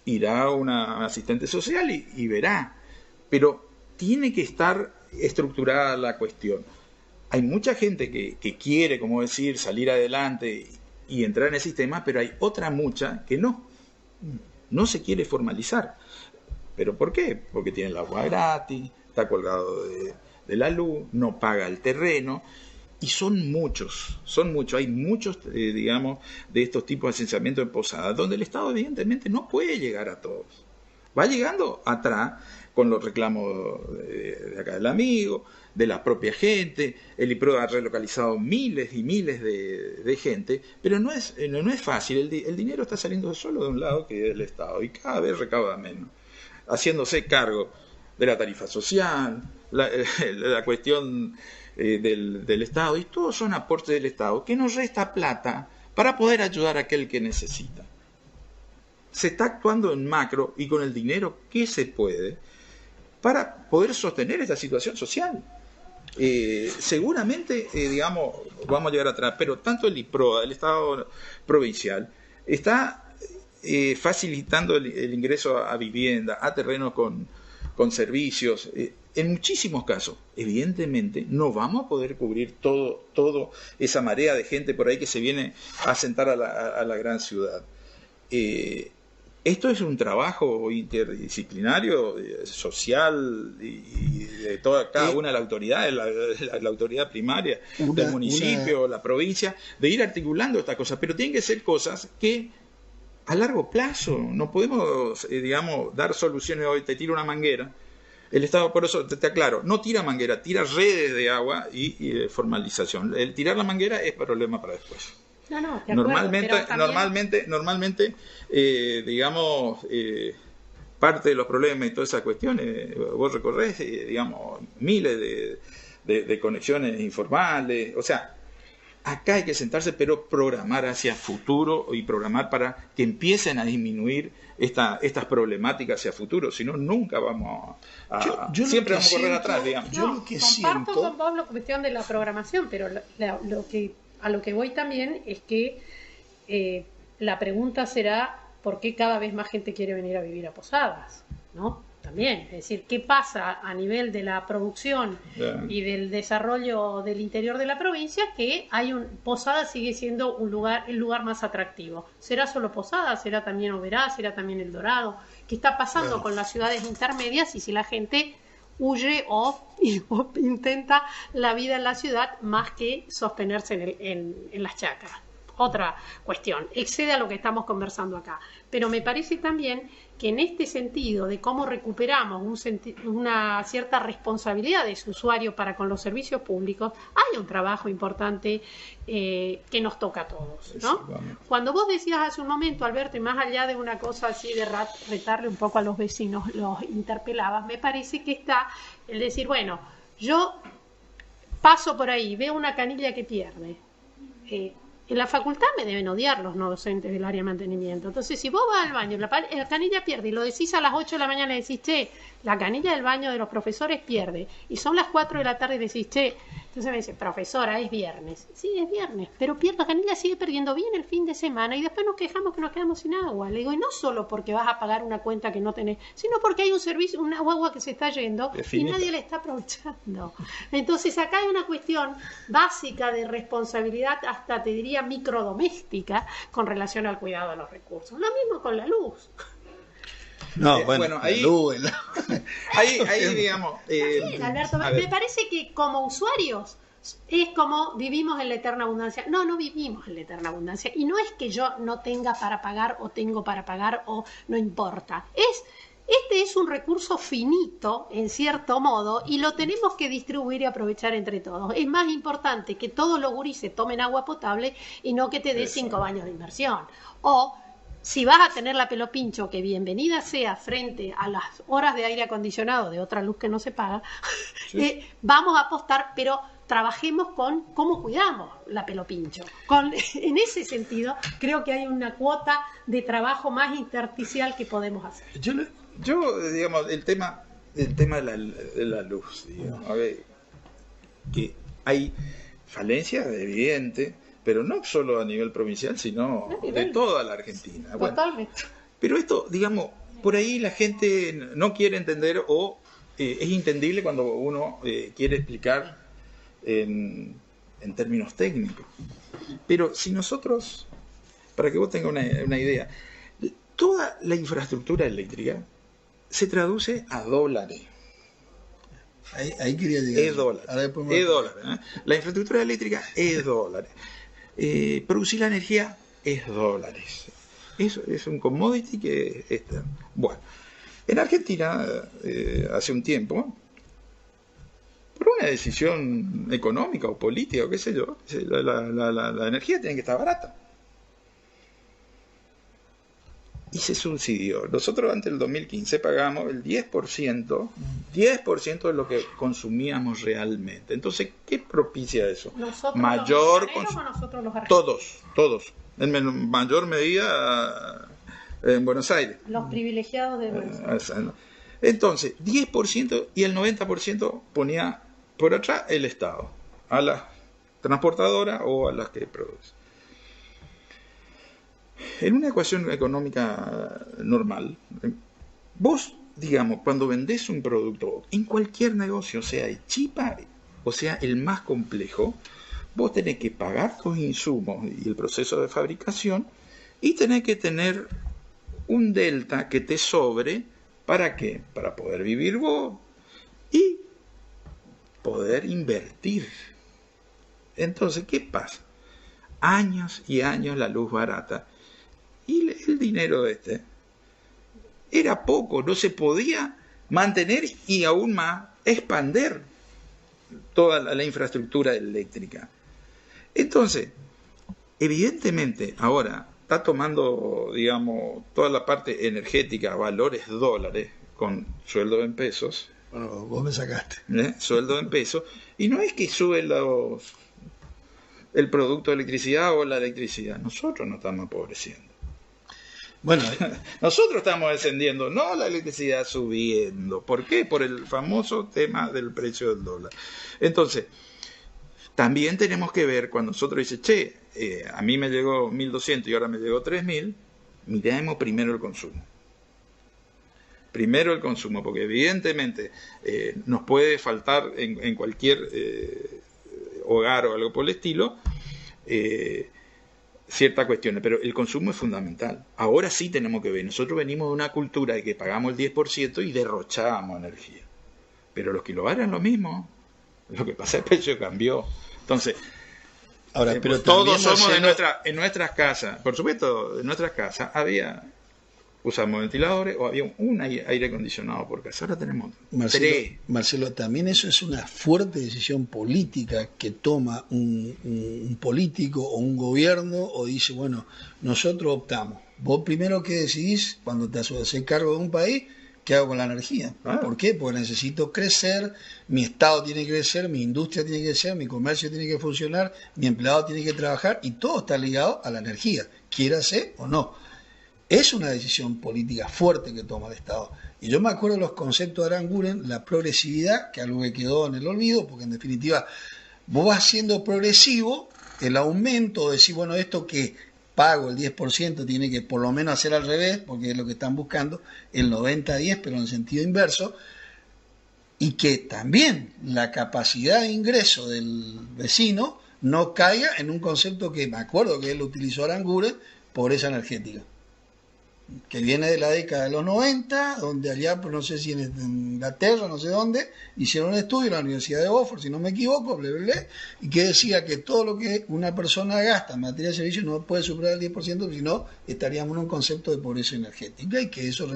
irá una asistente social y verá, pero tiene que estar estructurada la cuestión. Hay mucha gente que quiere, como decir, salir adelante y entrar en el sistema, pero hay otra mucha que no se quiere formalizar. ¿Pero por qué? Porque tiene el agua gratis, está colgado de la luz, no paga el terreno, y son muchos, hay muchos, digamos, de estos tipos de asentamientos en posadas, donde el Estado evidentemente no puede llegar a todos. Va llegando atrás con los reclamos de acá del amigo, de la propia gente. El IPRO ha relocalizado miles y miles de gente, pero no es fácil. El dinero está saliendo solo de un lado, que es el Estado, y cada vez recauda menos, haciéndose cargo de la tarifa social, la cuestión del Estado, y todos son aportes del Estado que nos resta plata para poder ayudar a aquel que necesita. Se está actuando en macro y con el dinero que se puede para poder sostener esta situación social. Seguramente, digamos, vamos a llegar atrás, pero tanto el IPROA, el Estado provincial, está facilitando el ingreso a vivienda, a terrenos con servicios, en muchísimos casos. Evidentemente no vamos a poder cubrir todo esa marea de gente por ahí que se viene a asentar a la gran ciudad, esto es un trabajo interdisciplinario, social, y de cada una de las autoridades, la autoridad primaria del municipio, la provincia, de ir articulando estas cosas, pero tienen que ser cosas que a largo plazo, no podemos, digamos, dar soluciones hoy, te tiro una manguera. El Estado, por eso te aclaro, no tira manguera, tira redes de agua y formalización. El tirar la manguera es problema para después. No, normalmente, digamos, parte de los problemas y todas esas cuestiones, vos recorrés, digamos, miles de conexiones informales, o sea, acá hay que sentarse, pero programar hacia futuro y programar para que empiecen a disminuir estas problemáticas hacia futuro, si no, nunca vamos yo siempre vamos a correr atrás, digamos. Yo lo que comparto con vos la cuestión de la programación, pero a lo que voy también es que la pregunta será ¿por qué cada vez más gente quiere venir a vivir a Posadas? ¿No? También, es decir, ¿qué pasa a nivel de la producción y del desarrollo del interior de la provincia? Que Posadas sigue siendo el lugar más atractivo. ¿Será solo Posadas? ¿Será también Oberá? ¿Será también El Dorado? ¿Qué está pasando con las ciudades intermedias y si la gente huye o intenta la vida en la ciudad más que sostenerse en las chacras? Otra cuestión, excede a lo que estamos conversando acá, pero me parece también que en este sentido de cómo recuperamos una cierta responsabilidad de su usuario para con los servicios públicos, hay un trabajo importante que nos toca a todos, ¿no? Cuando vos decías hace un momento, Alberto, y más allá de una cosa así de retarle un poco a los vecinos, los interpelabas, me parece que está el decir, bueno, yo paso por ahí, veo una canilla que pierde, en la facultad me deben odiar los no docentes del área de mantenimiento. Entonces, si vos vas al baño, la canilla pierde, y lo decís a las 8 de la mañana, le decís, che, la canilla del baño de los profesores pierde, y son las 4 de la tarde y decís, che, entonces me dice, profesora, es viernes. Sí, es viernes, pero la canilla sigue perdiendo bien el fin de semana, y después nos quejamos que nos quedamos sin agua. Le digo, y no solo porque vas a pagar una cuenta que no tenés, sino porque hay un servicio, una agua que se está yendo, y nadie la está aprovechando. Entonces, acá hay una cuestión básica de responsabilidad, hasta te diría microdoméstica, con relación al cuidado de los recursos. Lo mismo con la luz. No, bueno, ahí digamos. Alberto, me parece que como usuarios es como vivimos en la eterna abundancia. No vivimos en la eterna abundancia. Y no es que yo no tenga para pagar o tengo para pagar o no importa. Este es un recurso finito, en cierto modo, y lo tenemos que distribuir y aprovechar entre todos. Es más importante que todos los gurises tomen agua potable y no que te dé 5 baños de inversión. O, si vas a tener la pelo pincho, que bienvenida sea frente a las horas de aire acondicionado de otra luz que no se paga, vamos a apostar, pero trabajemos con cómo cuidamos la pelo pincho. En ese sentido, creo que hay una cuota de trabajo más intersticial que podemos hacer. Yo, digamos, el tema de la luz, digamos, a ver, que hay falencias evidentes, pero no solo a nivel provincial, sino de toda la Argentina. Totalmente. Bueno, pero esto, digamos, por ahí la gente no quiere entender o es entendible cuando uno quiere explicar en términos técnicos. Pero si nosotros, para que vos tengas una idea, toda la infraestructura eléctrica se traduce a dólares. Ahí quería llegar. Es dólares. La infraestructura eléctrica es dólares. Producir la energía es dólares. Eso es un commodity que está. Bueno, en Argentina, hace un tiempo, por una decisión económica o política o qué sé yo, la energía tiene que estar barata. Y se subsidió. Nosotros antes del 2015 pagamos el 10% de lo que consumíamos realmente. Entonces, ¿qué propicia eso? ¿Nosotros Mayor los o nosotros los argentinos? Todos. En mayor medida en Buenos Aires. Los privilegiados de Buenos Aires. Entonces, 10% y el 90% ponía por atrás el Estado, a las transportadoras o a las que producen. En una ecuación económica normal, vos, digamos, cuando vendés un producto en cualquier negocio, sea el chipa o sea el más complejo, vos tenés que pagar tus insumos y el proceso de fabricación y tenés que tener un delta que te sobre. ¿Para qué? Para poder vivir vos y poder invertir. Entonces, ¿qué pasa? Años y años la luz barata. Y el dinero era poco, no se podía mantener y aún más expander toda la infraestructura eléctrica. Entonces, evidentemente, ahora está tomando, digamos, toda la parte energética, valores dólares, con sueldo en pesos. Bueno, vos me sacaste. Sueldo en pesos. Y no es que suben el producto de electricidad o la electricidad. Nosotros nos estamos empobreciendo. Bueno, nosotros estamos descendiendo, no la electricidad subiendo. ¿Por qué? Por el famoso tema del precio del dólar. Entonces, también tenemos que ver cuando nosotros dicen, che, a mí me llegó 1.200 y ahora me llegó 3.000, miremos primero el consumo. Primero el consumo, porque evidentemente nos puede faltar en cualquier hogar o algo por el estilo ciertas cuestiones, pero el consumo es fundamental. Ahora sí tenemos que ver, nosotros venimos de una cultura de que pagamos el 10% y derrochábamos energía, pero los kilovatios es lo mismo, lo que pasa es que el precio cambió. Entonces, ahora, pero todos somos en nuestras casas, por supuesto, en nuestras casas usamos ventiladores o había un aire acondicionado por casa. Ahora tenemos tres. Marcelo, también eso es una fuerte decisión política que toma un político o un gobierno o dice, bueno, nosotros optamos. Vos primero que decidís, cuando te haces cargo de un país, ¿qué hago con la energía? ¿Por qué? Porque necesito crecer, mi Estado tiene que crecer, mi industria tiene que crecer, mi comercio tiene que funcionar, mi empleado tiene que trabajar y todo está ligado a la energía, quiérase o no. Es una decisión política fuerte que toma el Estado. Y yo me acuerdo de los conceptos de Aranguren, la progresividad, que algo que quedó en el olvido, porque en definitiva vos vas siendo progresivo, el aumento, decir, bueno, esto que pago el 10% tiene que por lo menos hacer al revés, porque es lo que están buscando, el 90-10, pero en sentido inverso, y que también la capacidad de ingreso del vecino no caiga en un concepto que me acuerdo que él utilizó Aranguren, pobreza energética, que viene de la década de los 90, donde allá, pues no sé si en Inglaterra, no sé dónde, hicieron un estudio en la Universidad de Oxford, si no me equivoco, y que decía que todo lo que una persona gasta en materia de servicios no puede superar el 10%, si no, estaríamos en un concepto de pobreza energética, y que eso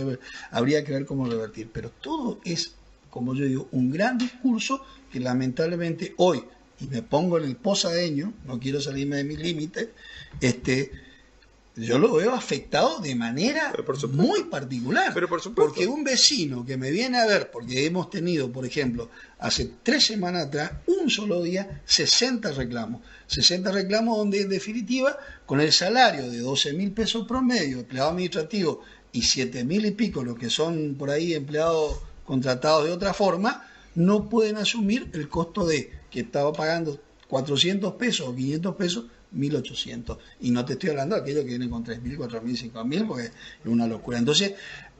habría que ver cómo revertir. Pero todo es, como yo digo, un gran discurso que lamentablemente hoy, y me pongo en el posadeño, no quiero salirme de mis límites, yo lo veo afectado de manera muy particular. Pero por supuesto. Porque un vecino que me viene a ver, porque hemos tenido, por ejemplo, hace 3 semanas atrás, un solo día, 60 reclamos. 60 reclamos donde, en definitiva, con el salario de 12.000 pesos promedio, empleado administrativo, y 7.000 y pico, los que son por ahí empleados contratados de otra forma, no pueden asumir el costo de que estaba pagando 400 pesos o 500 pesos, 1.800, y no te estoy hablando de aquellos que vienen con 3.000, 4.000, 5.000, porque es una locura. Entonces,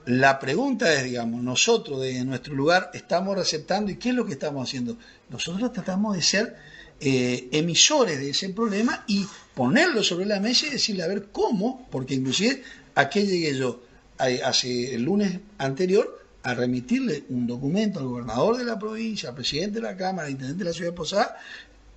la pregunta es, digamos, nosotros de nuestro lugar estamos receptando, ¿y qué es lo que estamos haciendo? Nosotros tratamos de ser emisores de ese problema y ponerlo sobre la mesa y decirle a ver cómo, porque inclusive a qué llegué yo hace el lunes anterior a remitirle un documento al gobernador de la provincia, al presidente de la Cámara, al intendente de la ciudad de Posadas,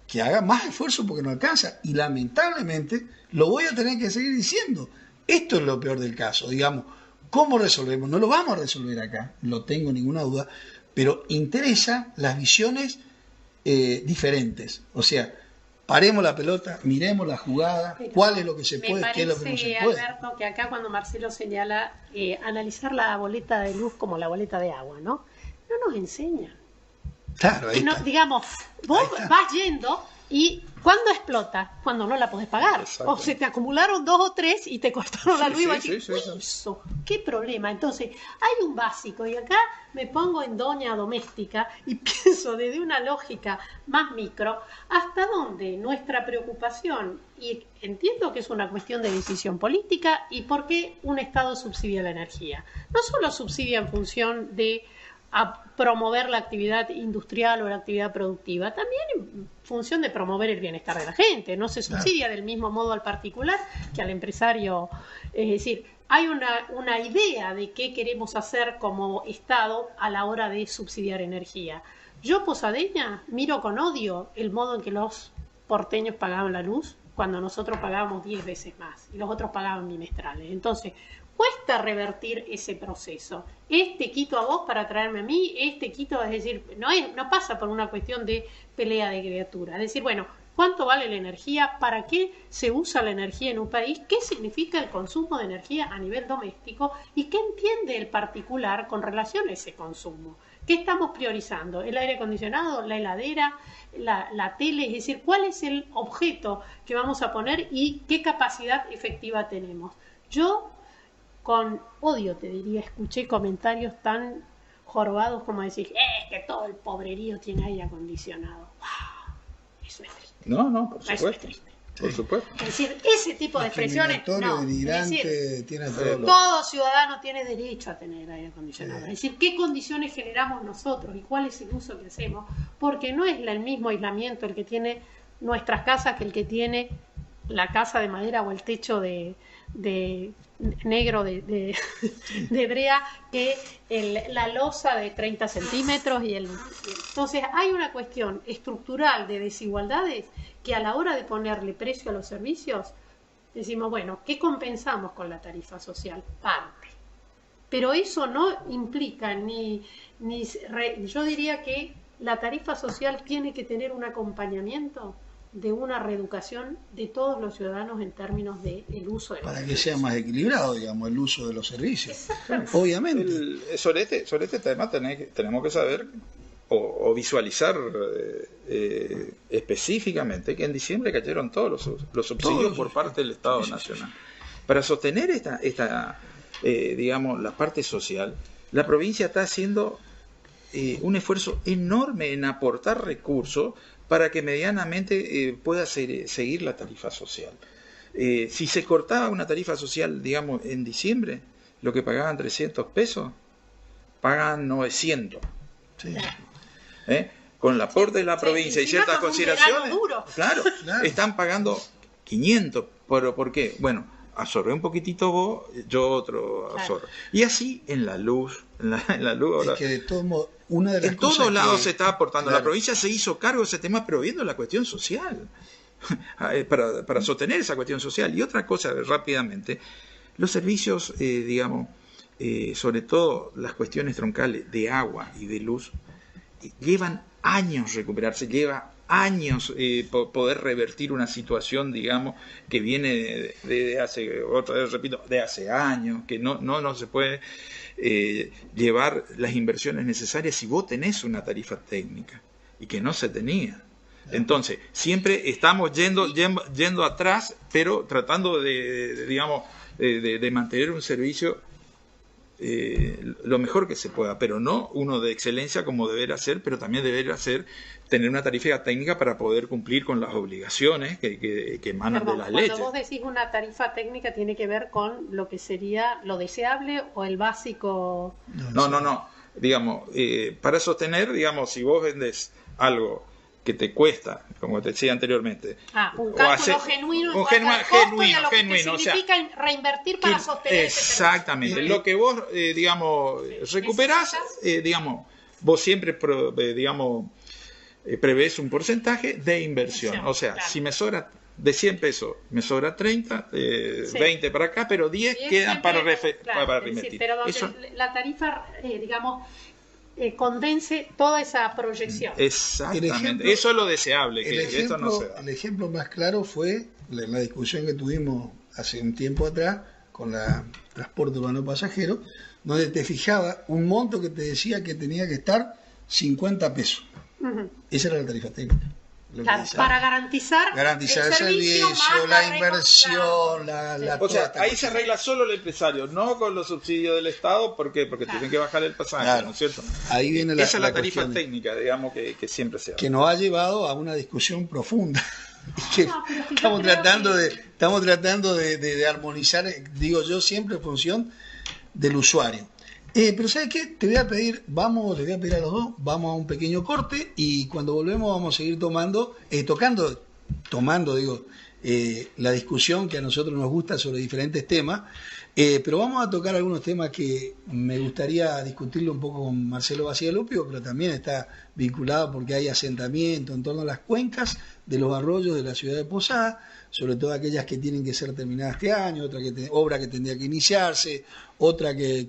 que haga más esfuerzo porque no alcanza. Y lamentablemente lo voy a tener que seguir diciendo. Esto es lo peor del caso. Digamos, ¿cómo resolvemos? No lo vamos a resolver acá, no tengo ninguna duda, pero interesa las visiones diferentes. O sea, paremos la pelota, miremos la jugada, cuál es lo que se puede, qué es lo que no se puede. Alberto, que acá cuando Marcelo señala analizar la boleta de luz como la boleta de agua, ¿no? No nos enseñan. Claro, ahí no, digamos, vos vas yendo y ¿cuándo explota? Cuando no la podés pagar. O se te acumularon 2 o 3 y te cortaron la luz y vas a decir, eso, qué problema. Entonces, hay un básico y acá me pongo en doña doméstica y pienso desde una lógica más micro hasta dónde nuestra preocupación, y entiendo que es una cuestión de decisión política, y por qué un Estado subsidia la energía. No solo subsidia en función de a promover la actividad industrial o la actividad productiva, también en función de promover el bienestar de la gente. No se subsidia del mismo modo al particular que al empresario. Es decir, hay una idea de qué queremos hacer como Estado a la hora de subsidiar energía. Yo, posadeña, miro con odio el modo en que los porteños pagaban la luz cuando nosotros pagábamos 10 veces más y los otros pagaban bimestrales. Entonces, cuesta revertir ese proceso. Quito a vos para traerme a mí, quito, es decir, no pasa por una cuestión de pelea de criatura. Es decir, bueno, ¿cuánto vale la energía? ¿Para qué se usa la energía en un país? ¿Qué significa el consumo de energía a nivel doméstico? ¿Y qué entiende el particular con relación a ese consumo? ¿Qué estamos priorizando? ¿El aire acondicionado? ¿La heladera? ¿La tele? Es decir, ¿cuál es el objeto que vamos a poner y qué capacidad efectiva tenemos? Yo, con odio te diría, escuché comentarios tan jorobados como decir, que todo el pobrerío tiene aire acondicionado. ¡Wow! Eso es triste. No, por supuesto. Eso es triste. Por supuesto. Es decir, ese tipo de expresiones, no. Es decir, tiene todo ciudadano tiene derecho a tener aire acondicionado. Es decir, ¿qué condiciones generamos nosotros y cuál es el uso que hacemos? Porque no es el mismo aislamiento el que tiene nuestras casas que el que tiene la casa de madera o el techo de negro de brea que la losa de 30 centímetros entonces hay una cuestión estructural de desigualdades que a la hora de ponerle precio a los servicios decimos, bueno, ¿qué compensamos con la tarifa social? Parte. Pero eso no implica yo diría que la tarifa social tiene que tener un acompañamiento de una reeducación de todos los ciudadanos en términos del uso de para que sea más equilibrado, digamos, el uso de los servicios. Obviamente. Sobre este tema tenemos que saber o visualizar específicamente que en diciembre cayeron todos los subsidios por parte del Estado Nacional. Para sostener digamos, la parte social, la provincia está haciendo un esfuerzo enorme en aportar recursos para que medianamente pueda seguir la tarifa social. Si se cortaba una tarifa social, digamos, en diciembre, lo que pagaban 300 pesos, pagan 900. Sí. Con el aporte de la provincia y ciertas consideraciones, claro, están pagando 500. ¿Pero por qué? Bueno, absorbe un poquitito vos, yo otro absorbe. Y así en la luz, en la luz ahora. Es que de todos modos, una de las en cosas todos lados se está aportando. Claro. La provincia se hizo cargo de ese tema, pero viendo la cuestión social, para sostener esa cuestión social. Y otra cosa, rápidamente, los servicios, digamos, sobre todo las cuestiones troncales de agua y de luz, llevan años recuperarse, lleva años poder revertir una situación, digamos, que viene de hace, otra vez repito, de hace años, que no se puede llevar las inversiones necesarias si vos tenés una tarifa técnica y que no se tenía. Entonces, siempre estamos yendo atrás, pero tratando digamos, de mantener un servicio lo mejor que se pueda, pero no uno de excelencia como deberá ser, pero también deberá ser tener una tarifa técnica para poder cumplir con las obligaciones que emanan de las leyes. Cuando vos decís una tarifa técnica, ¿tiene que ver con lo que sería lo deseable o el básico? No. Digamos, para sostener, digamos, si vos vendes algo que te cuesta, como te decía anteriormente, un cálculo genuino, lo que significa reinvertir para sostener exactamente, lo que vos, digamos, recuperás, digamos, vos siempre, digamos, prevés un porcentaje de inversión. O sea, si me sobra de 100 pesos, me sobra 30, 20 para acá, pero 10 quedan para reinvertir. Pero donde la tarifa, digamos, condense toda esa proyección. Exactamente, eso es lo deseable. Esto no se da. El ejemplo más claro fue la discusión que tuvimos hace un tiempo atrás con la transporte urbano pasajero, donde te fijaba un monto que te decía que tenía que estar 50 pesos. Esa era la tarifa técnica. Claro, para garantizar el servicio, la inversión, o sea, ahí se arregla solo el empresario, no con los subsidios del Estado. ¿Por qué? Porque tienen que bajar el pasaje, ¿no es cierto? Ahí viene esa es la tarifa técnica, digamos, que siempre se habla. Que nos ha llevado a una discusión profunda. Estamos tratando de armonizar, digo yo, siempre en función del usuario. Pero ¿sabes qué? Les voy a pedir a los dos, vamos a un pequeño corte y cuando volvemos vamos a seguir tomando la discusión que a nosotros nos gusta sobre diferentes temas. Pero vamos a tocar algunos temas que me gustaría discutirlo un poco con Marcelo Bacigalupi, pero también está vinculado porque hay asentamiento en torno a las cuencas de los arroyos de la ciudad de Posada, sobre todo aquellas que tienen que ser terminadas este año, otra obra que tendría que iniciarse, otra que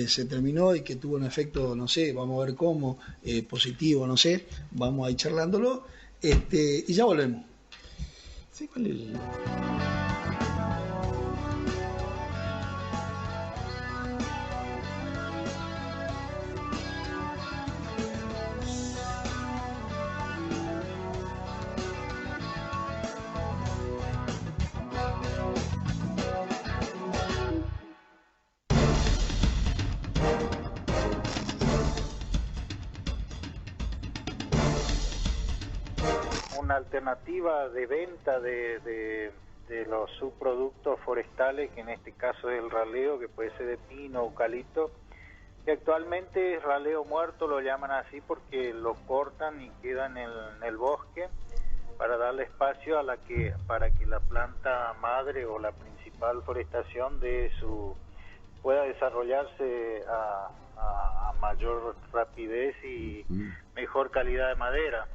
se terminó y que tuvo un efecto, no sé, vamos a ver cómo, positivo, no sé, vamos a ir charlándolo, y ya volvemos. Sí, ¿cuál es el... Una alternativa de venta de los subproductos forestales, que en este caso es el raleo, que puede ser de pino, eucalipto, que actualmente es raleo muerto, lo llaman así porque lo cortan y quedan en el bosque para darle espacio para que la planta madre o la principal forestación pueda desarrollarse a mayor rapidez y mejor calidad de madera.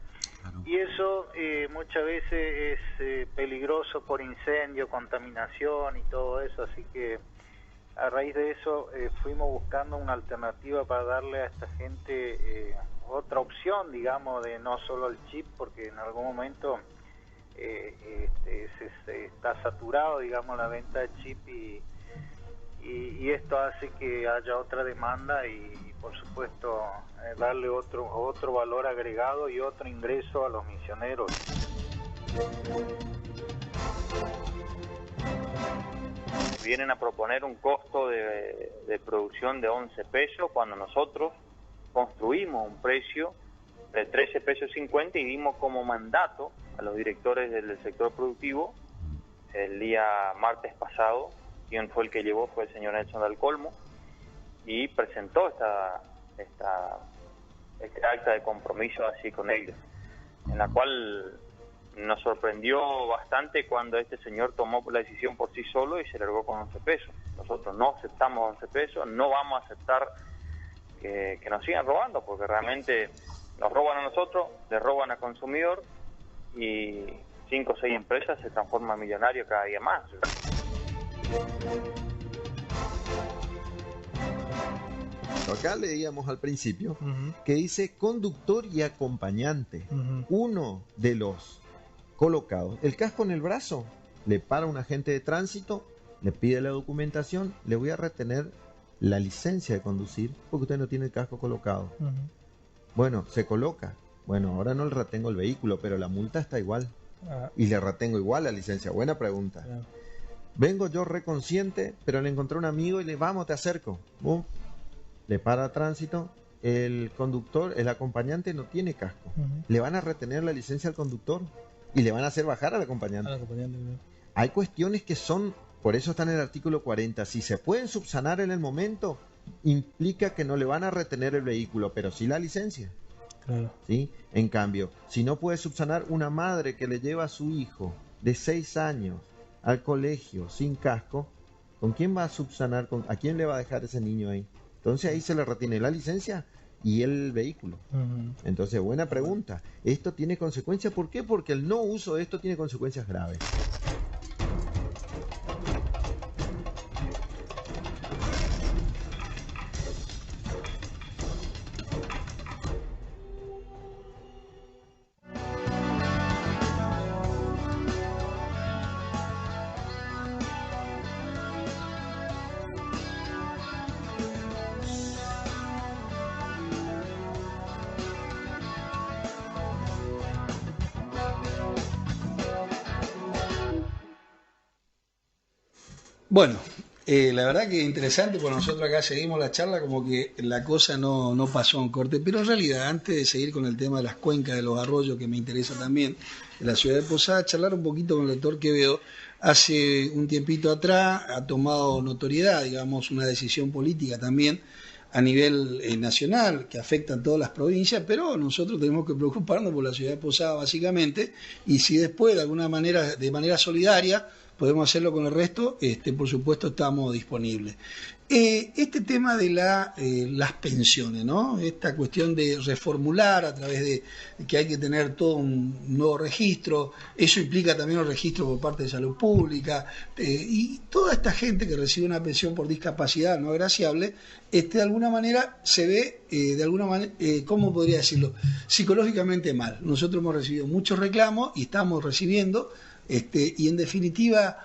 Y eso muchas veces es peligroso por incendio, contaminación y todo eso, así que a raíz de eso fuimos buscando una alternativa para darle a esta gente otra opción, digamos, de no solo el chip, porque en algún momento se está saturado, digamos, la venta de chip y esto hace que haya otra demanda y por supuesto darle otro valor agregado y otro ingreso a los misioneros. Vienen a proponer un costo de producción de 11 pesos cuando nosotros construimos un precio de 13 pesos 50 y dimos como mandato a los directores del sector productivo el día martes pasado. Quien fue el que llevó fue el señor Nelson del Colmo y presentó este acta de compromiso así con ellos, en la cual nos sorprendió bastante cuando este señor tomó la decisión por sí solo y se largó con 11 pesos. Nosotros no aceptamos 11 pesos, no vamos a aceptar que nos sigan robando, porque realmente nos roban a nosotros, le roban al consumidor y 5 o 6 empresas se transforman en millonarios cada día más. Acá leíamos al principio que dice conductor y acompañante. Uno de los colocados, el casco en el brazo, le para un agente de tránsito, le pide la documentación, le voy a retener la licencia de conducir porque usted no tiene el casco colocado. Bueno, se coloca. Bueno, ahora no le retengo el vehículo, pero la multa está igual. Y le retengo igual la licencia. Buena pregunta. Vengo yo reconsciente, pero le encontré un amigo y le vamos, te acerco. ¡Bum! Le para tránsito, el conductor, el acompañante no tiene casco. Le van a retener la licencia al conductor y le van a hacer bajar al acompañante. Hay cuestiones que son, por eso está en el artículo 40, si se pueden subsanar en el momento, implica que no le van a retener el vehículo, pero sí la licencia. ¿Sí? En cambio, si no puede subsanar una madre que le lleva a su hijo de 6 años al colegio sin casco, ¿con quién va a subsanar? ¿A quién le va a dejar ese niño ahí? Entonces ahí se le retiene la licencia y el vehículo. Entonces, buena pregunta. Esto tiene consecuencias. ¿Por qué? Porque el no uso de esto tiene consecuencias graves. Bueno, la verdad que interesante, porque nosotros acá seguimos la charla como que la cosa no pasó en corte, pero en realidad, antes de seguir con el tema de las cuencas de los arroyos, que me interesa también, de la ciudad de Posada, charlar un poquito con el doctor Quevedo. Hace un tiempito atrás ha tomado notoriedad, digamos, una decisión política también, a nivel nacional, que afectan todas las provincias, pero nosotros tenemos que preocuparnos por la ciudad de Posada básicamente, y si después de manera solidaria, podemos hacerlo con el resto, por supuesto estamos disponibles. Este tema de las pensiones, ¿no? Esta cuestión de reformular a través de que hay que tener todo un nuevo registro, eso implica también un registro por parte de salud pública, y toda esta gente que recibe una pensión por discapacidad no agraciable, de alguna manera se ve, ¿cómo podría decirlo? Psicológicamente mal. Nosotros hemos recibido muchos reclamos y estamos recibiendo, y en definitiva,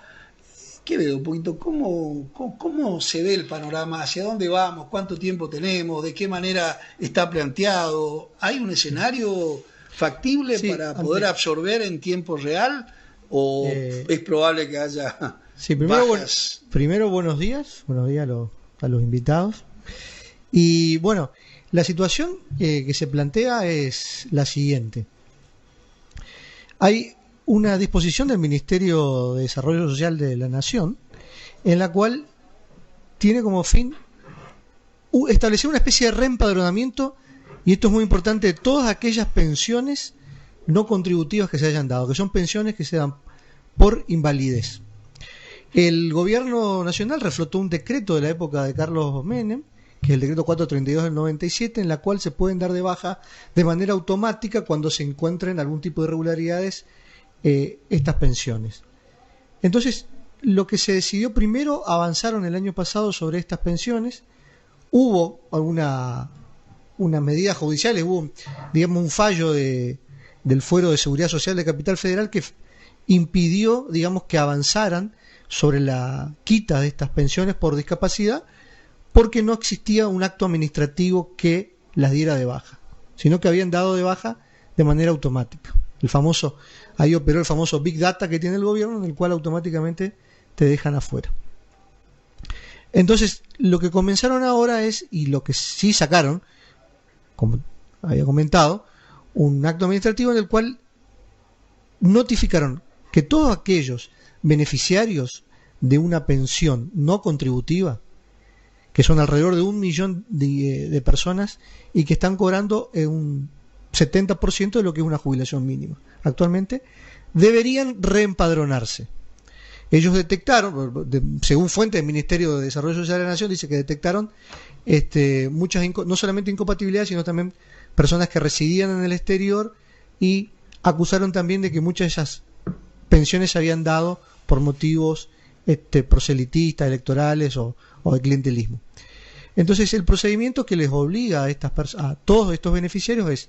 ¿qué veo un poquito? ¿Cómo se ve el panorama? ¿Hacia dónde vamos? ¿Cuánto tiempo tenemos? ¿De qué manera está planteado? ¿Hay un escenario factible para poder absorber en tiempo real? ¿O es probable que haya primero buenos días a los invitados. Y bueno, la situación que se plantea es la siguiente. Hay una disposición del Ministerio de Desarrollo Social de la Nación en la cual tiene como fin establecer una especie de reempadronamiento, y esto es muy importante, de todas aquellas pensiones no contributivas que se hayan dado, que son pensiones que se dan por invalidez. El gobierno nacional reflotó un decreto de la época de Carlos Menem, que es el decreto 432 del 97, en la cual se pueden dar de baja de manera automática cuando se encuentren algún tipo de irregularidades estas pensiones. Entonces, lo que se decidió primero, avanzaron el año pasado sobre estas pensiones. Hubo unas medidas judiciales, hubo, digamos, un fallo del Fuero de Seguridad Social de Capital Federal que impidió, digamos, que avanzaran sobre la quita de estas pensiones por discapacidad, porque no existía un acto administrativo que las diera de baja, sino que habían dado de baja de manera automática. Ahí operó el famoso Big Data que tiene el gobierno, en el cual automáticamente te dejan afuera. Entonces, lo que comenzaron ahora es, y lo que sí sacaron, como había comentado, un acto administrativo en el cual notificaron que todos aquellos beneficiarios de una pensión no contributiva, que son alrededor de 1 millón de personas y que están cobrando un 70% de lo que es una jubilación mínima actualmente, deberían reempadronarse. Ellos detectaron, según fuente del Ministerio de Desarrollo Social de la Nación, dice que detectaron muchas, no solamente incompatibilidades, sino también personas que residían en el exterior, y acusaron también de que muchas de esas pensiones se habían dado por motivos proselitistas, electorales o de clientelismo. Entonces, el procedimiento que les obliga a todos estos beneficiarios es,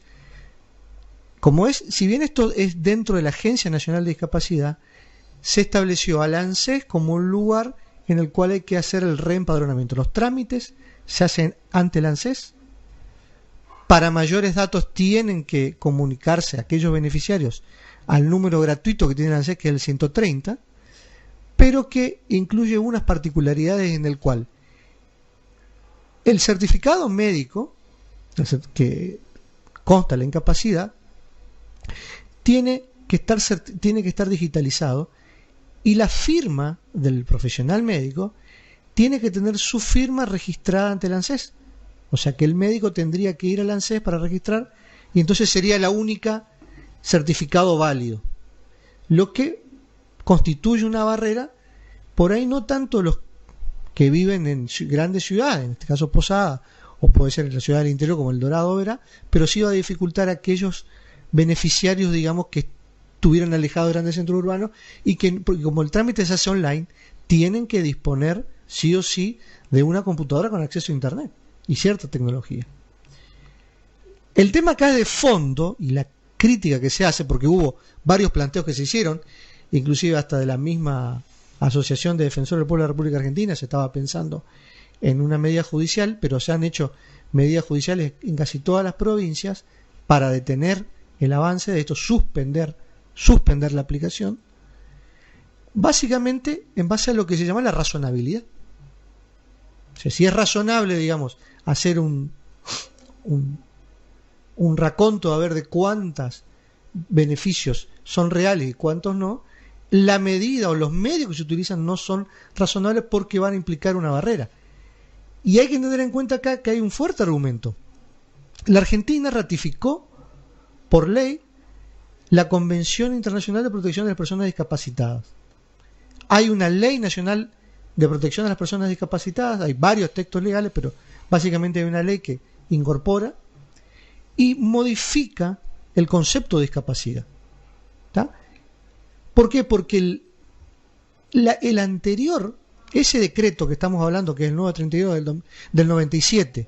si bien esto es dentro de la Agencia Nacional de Discapacidad, se estableció al ANSES como un lugar en el cual hay que hacer el reempadronamiento. Los trámites se hacen ante el ANSES. Para mayores datos tienen que comunicarse a aquellos beneficiarios al número gratuito que tiene el ANSES, que es el 130, pero que incluye unas particularidades en el cual el certificado médico que consta la incapacidad tiene que estar digitalizado, y la firma del profesional médico tiene que tener su firma registrada ante el ANSES. O sea que el médico tendría que ir al ANSES para registrar, y entonces sería la única certificado válido, lo que constituye una barrera. Por ahí no tanto los que viven en grandes ciudades, en este caso Posada, o puede ser en la ciudad del interior como El Dorado, Vera, pero sí va a dificultar a aquellos beneficiarios, digamos, que estuvieran alejados de grandes centros urbanos, y que, porque como el trámite se hace online, tienen que disponer sí o sí de una computadora con acceso a internet y cierta tecnología. El tema acá de fondo, y la crítica que se hace, porque hubo varios planteos que se hicieron, inclusive hasta de la misma Asociación de Defensores del Pueblo de la República Argentina, se estaba pensando en una medida judicial, pero se han hecho medidas judiciales en casi todas las provincias para detener el avance de esto, suspender la aplicación, básicamente en base a lo que se llama la razonabilidad. O sea, si es razonable, digamos, hacer un raconto a ver de cuántos beneficios son reales y cuántos no, la medida o los medios que se utilizan no son razonables porque van a implicar una barrera. Y hay que tener en cuenta acá que hay un fuerte argumento. La Argentina ratificó por ley la Convención Internacional de Protección de las Personas Discapacitadas. Hay una ley nacional de protección de las personas discapacitadas, hay varios textos legales, pero básicamente hay una ley que incorpora y modifica el concepto de discapacidad. ¿Tá? ¿Por qué? Porque el anterior, ese decreto que estamos hablando, que es el 932 del 97,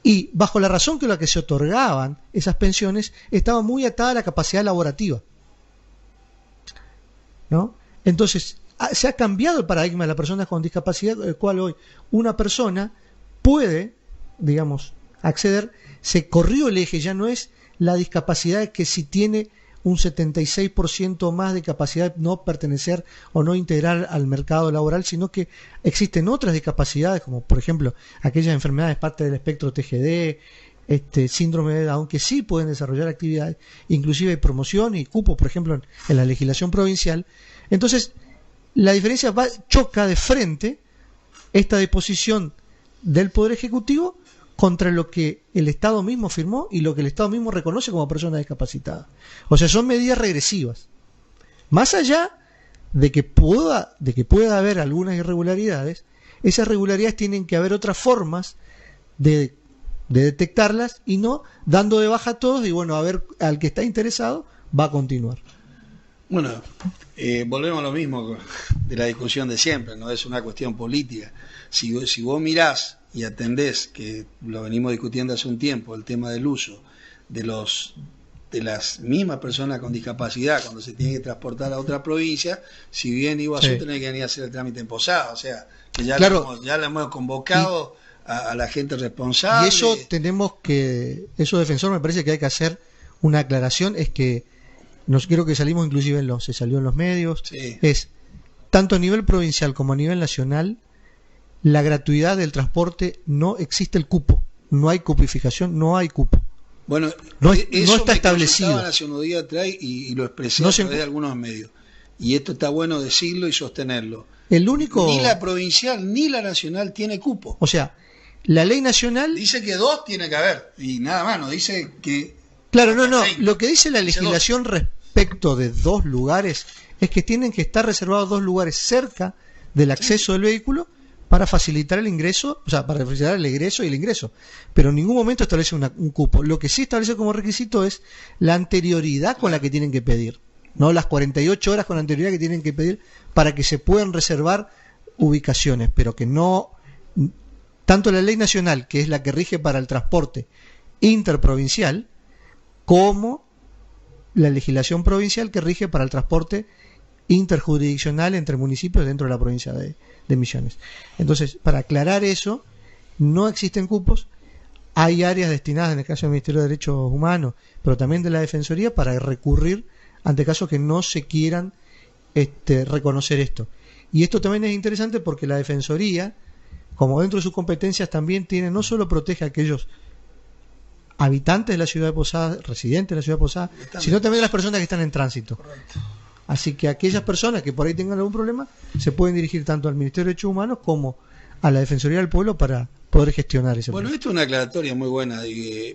y bajo la razón que la que se otorgaban esas pensiones, estaba muy atada a la capacidad laborativa, ¿no? Entonces, se ha cambiado el paradigma de las personas con discapacidad, el cual hoy una persona puede, digamos, acceder, se corrió el eje, ya no es la discapacidad que si tiene un 76% más de capacidad de no pertenecer o no integrar al mercado laboral, sino que existen otras discapacidades, como por ejemplo aquellas enfermedades parte del espectro TGD, síndrome de Down, que sí pueden desarrollar actividades, inclusive hay promoción y cupo, por ejemplo, en la legislación provincial. Entonces, la diferencia choca de frente esta disposición del Poder Ejecutivo contra lo que el Estado mismo firmó y lo que el Estado mismo reconoce como persona discapacitada. O sea, son medidas regresivas. Más allá de que pueda haber algunas irregularidades, esas irregularidades tienen que haber otras formas de detectarlas y no dando de baja a todos y bueno, a ver, al que está interesado va a continuar. Bueno, volvemos a lo mismo de la discusión de siempre, no es una cuestión política. Si vos mirás y atendés, que lo venimos discutiendo hace un tiempo, el tema del uso de las mismas personas con discapacidad cuando se tiene que transportar a otra provincia, si bien Iguazú tiene que venir a hacer el trámite en Posada, o sea, que ya le hemos convocado a la gente responsable. Y eso eso defensor me parece que hay que hacer una aclaración, es que creo que salimos inclusive se salió en los medios, es tanto a nivel provincial como a nivel nacional, la gratuidad del transporte no existe el cupo, no hay cupificación, no hay cupo. Bueno, no está establecido. Hace unos días atrás y lo expresé a través de algunos medios. Y esto está bueno decirlo y sostenerlo. Ni la provincial ni la nacional tiene cupo. O sea, la ley nacional dice que 2 tiene que haber y nada más, no dice que... Claro, no. Lo que dice la legislación respecto de 2 lugares es que tienen que estar reservados 2 lugares cerca del acceso del vehículo para facilitar el ingreso, o sea, para facilitar el egreso y el ingreso. Pero en ningún momento establece un cupo. Lo que sí establece como requisito es la anterioridad con la que tienen que pedir, no las 48 horas con anterioridad que tienen que pedir para que se puedan reservar ubicaciones, pero que no... Tanto la ley nacional, que es la que rige para el transporte interprovincial, como la legislación provincial que rige para el transporte interjurisdiccional entre municipios dentro de la provincia de Misiones. Entonces, para aclarar eso, no existen cupos, hay áreas destinadas, en el caso del Ministerio de Derechos Humanos, pero también de la Defensoría, para recurrir ante casos que no se quieran reconocer esto. Y esto también es interesante porque la Defensoría, como dentro de sus competencias, también no solo protege a aquellos habitantes de la ciudad de Posada, residentes de la ciudad de Posada, sino también a las personas que están en tránsito. Correcto. Así que aquellas personas que por ahí tengan algún problema se pueden dirigir tanto al Ministerio de Derechos Humanos como a la Defensoría del Pueblo para poder gestionar ese problema. Esto es una aclaratoria muy buena.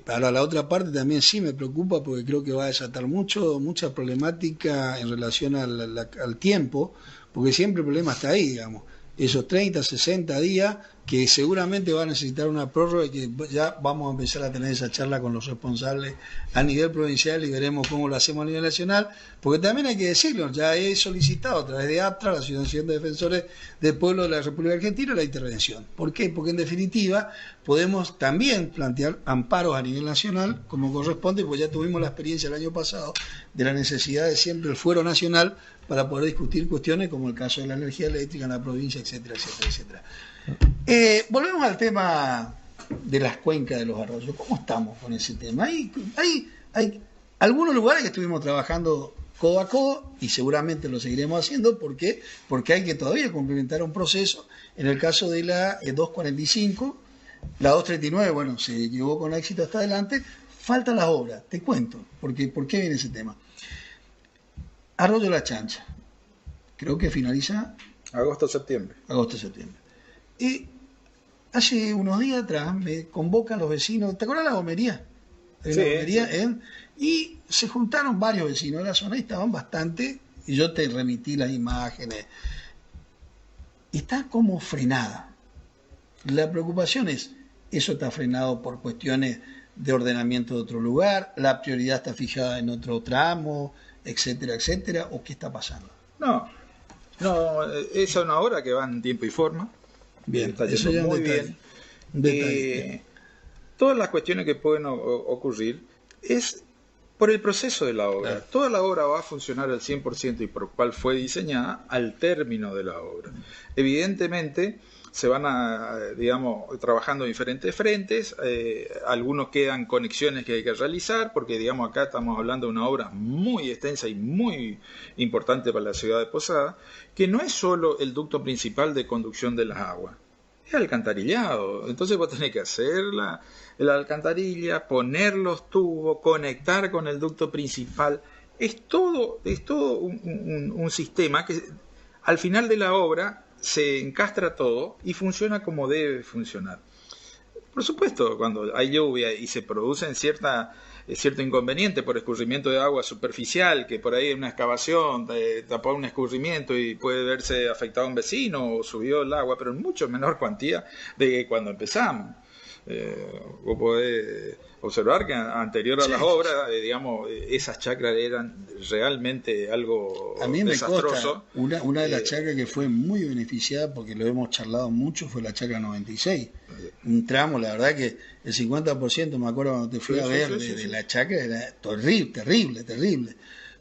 Para la otra parte también sí me preocupa porque creo que va a desatar mucha problemática en relación al tiempo, porque siempre el problema está ahí, digamos. Esos 30, 60 días que seguramente va a necesitar una prórroga y que ya vamos a empezar a tener esa charla con los responsables a nivel provincial y veremos cómo lo hacemos a nivel nacional, porque también hay que decirlo, ya he solicitado a través de APTRA, la Asociación de Defensores del Pueblo de la República Argentina, la intervención. ¿Por qué? Porque en definitiva podemos también plantear amparos a nivel nacional como corresponde, pues ya tuvimos la experiencia el año pasado de la necesidad de siempre el fuero nacional para poder discutir cuestiones como el caso de la energía eléctrica en la provincia, etcétera, etcétera, etcétera. Volvemos al tema de las cuencas de los arroyos. ¿Cómo estamos con ese tema? Hay algunos lugares que estuvimos trabajando codo a codo y seguramente lo seguiremos haciendo. ¿Por qué? Porque hay que todavía complementar un proceso. En el caso de la 245, la 239, bueno, se llevó con éxito hasta adelante. Faltan las obras, te cuento. ¿Por qué viene ese tema? Arroyo La Chancha, creo que finaliza agosto-septiembre. Y hace unos días atrás me convocan los vecinos, ¿te acuerdas de la gomería? Y se juntaron varios vecinos de la zona y estaban bastante, y yo te remití las imágenes. Está como frenada. La preocupación es, eso está frenado por cuestiones de ordenamiento de otro lugar, la prioridad está fijada en otro tramo, etcétera, etcétera, o qué está pasando. No, es una obra que va en tiempo y forma. Bien, está eso yendo ya muy detalle. bien. Todas las cuestiones que pueden ocurrir es por el proceso de la obra. Claro. Toda la obra va a funcionar al 100% y por cual fue diseñada al término de la obra. Evidentemente se van trabajando en diferentes frentes, algunos quedan conexiones que hay que realizar, porque acá estamos hablando de una obra muy extensa y muy importante para la ciudad de Posada, que no es solo el ducto principal de conducción de las aguas, es alcantarillado. Entonces vos tenés que hacer la alcantarilla, poner los tubos, conectar con el ducto principal. Es todo un sistema que al final de la obra se encastra todo y funciona como debe funcionar. Por supuesto, cuando hay lluvia y se producen cierto inconveniente por escurrimiento de agua superficial, que por ahí en una excavación tapó un escurrimiento y puede verse afectado a un vecino o subió el agua, pero en mucho menor cuantía de que cuando empezamos. Vos podés observar que anterior a las obras, esas chacras eran realmente algo a mí me desastroso. Consta, una de las chacras que fue muy beneficiada, porque lo hemos charlado mucho, fue la chacra 96. Un tramo, la verdad que el 50%, me acuerdo cuando te fui a ver, de la chacra era terrible.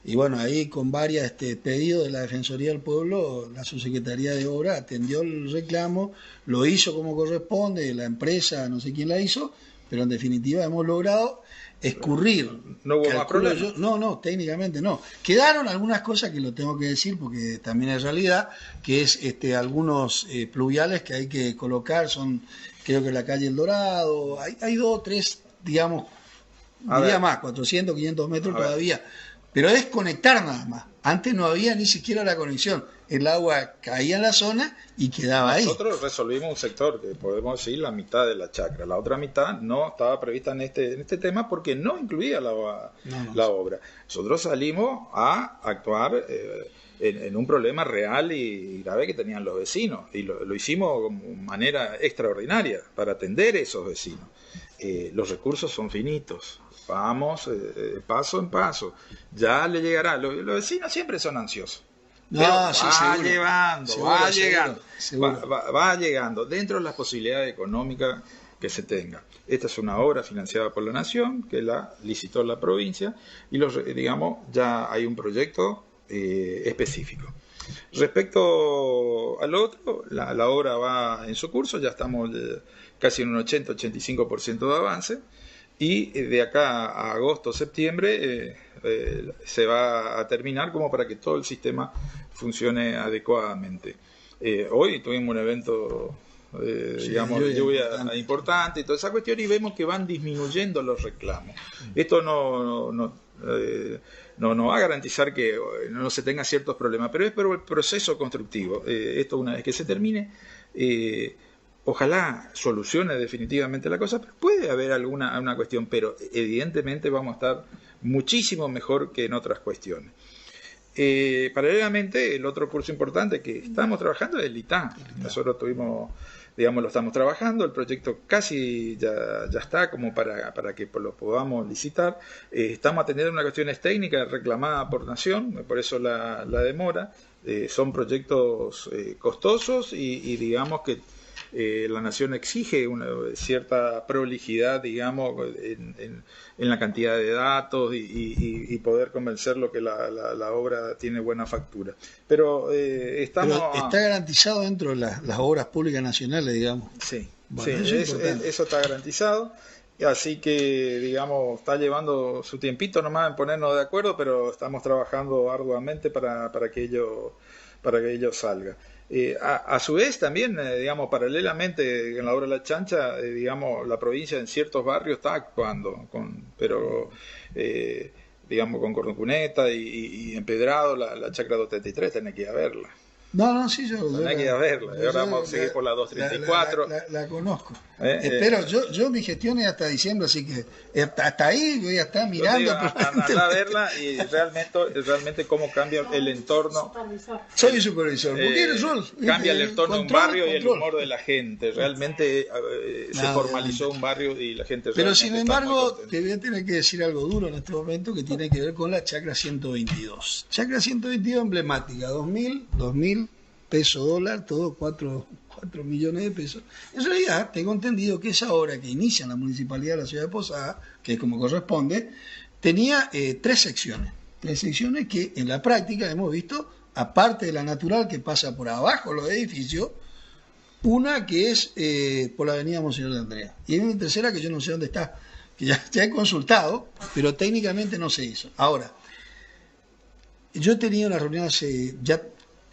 Y bueno, ahí con varios pedidos de la Defensoría del Pueblo, la Subsecretaría de Obra atendió el reclamo, lo hizo como corresponde, la empresa, no sé quién la hizo, pero en definitiva hemos logrado escurrir. ¿No hubo más problemas? No, técnicamente no. Quedaron algunas cosas que lo tengo que decir porque también es realidad, que es algunos pluviales que hay que colocar, son creo que la calle El Dorado, hay 2 o 3, diría más, 400, 500 metros todavía. Pero es conectar nada más. Antes no había ni siquiera la conexión. El agua caía en la zona y quedaba ahí. Nosotros resolvimos un sector, que podemos decir la mitad de la chacra. La otra mitad no estaba prevista en este tema porque no incluía la obra. Nosotros salimos a actuar en un problema real y grave que tenían los vecinos. Y lo hicimos de manera extraordinaria para atender a esos vecinos. Los recursos son finitos. Vamos paso en paso. Ya le llegará. Los vecinos siempre son ansiosos. Va llegando dentro de las posibilidades económicas que se tenga. Esta es una obra financiada por la Nación, que la licitó la provincia, y ya hay un proyecto específico. Respecto al otro, la obra va en su curso, ya estamos casi en un 80-85% de avance. Y de acá a agosto, septiembre se va a terminar como para que todo el sistema funcione adecuadamente. Hoy tuvimos un evento, de lluvia importante y toda esa cuestión, y vemos que van disminuyendo los reclamos. Esto no va a garantizar que no se tenga ciertos problemas, pero es por el proceso constructivo. Esto una vez que se termine, ojalá solucione definitivamente la cosa, pero puede haber alguna cuestión, pero evidentemente vamos a estar muchísimo mejor que en otras cuestiones. Paralelamente, el otro curso importante que estamos trabajando es el ITA. Nosotros lo estamos trabajando, el proyecto casi ya está como para que lo podamos licitar. Estamos atendiendo unas cuestiones técnicas reclamadas por Nación, por eso la demora. Son proyectos costosos y digamos que la Nación exige una cierta prolijidad, en la cantidad de datos y poder convencerlo que la obra tiene buena factura. Pero Pero está garantizado dentro de las obras públicas nacionales, digamos. Sí, bueno, eso está garantizado. Así que, está llevando su tiempito nomás en ponernos de acuerdo, pero estamos trabajando arduamente para que ello salga. A su vez también, paralelamente en la obra de la chancha, la provincia en ciertos barrios está actuando, con Cordón Cuneta y Empedrado, la chacra 233, tenés que ir a verla. No, sí, yo no hay que ir a verla. Ahora vamos a seguir por la 234. La conozco. Espero, yo mi gestión es hasta diciembre, así que hasta ahí voy a estar mirando. A verla y realmente cómo cambia el entorno. Soy supervisor. Cambia el entorno de un barrio y el humor de la gente. Realmente se formalizó un barrio y la gente. Pero sin embargo, te voy a tener que decir algo duro en este momento que tiene que ver con la chacra 122. Chacra 122 emblemática, 2.000 pesos dólar, todo 4 millones de pesos. En realidad, tengo entendido que esa obra que inicia en la Municipalidad de la Ciudad de Posada, que es como corresponde, tenía 3 secciones. 3 secciones que en la práctica hemos visto, aparte de la natural que pasa por abajo de los edificios, una que es por la avenida Monseñor de Andrea. Y hay una tercera que yo no sé dónde está, que ya he consultado, pero técnicamente no se hizo. Ahora, yo tenía una reunión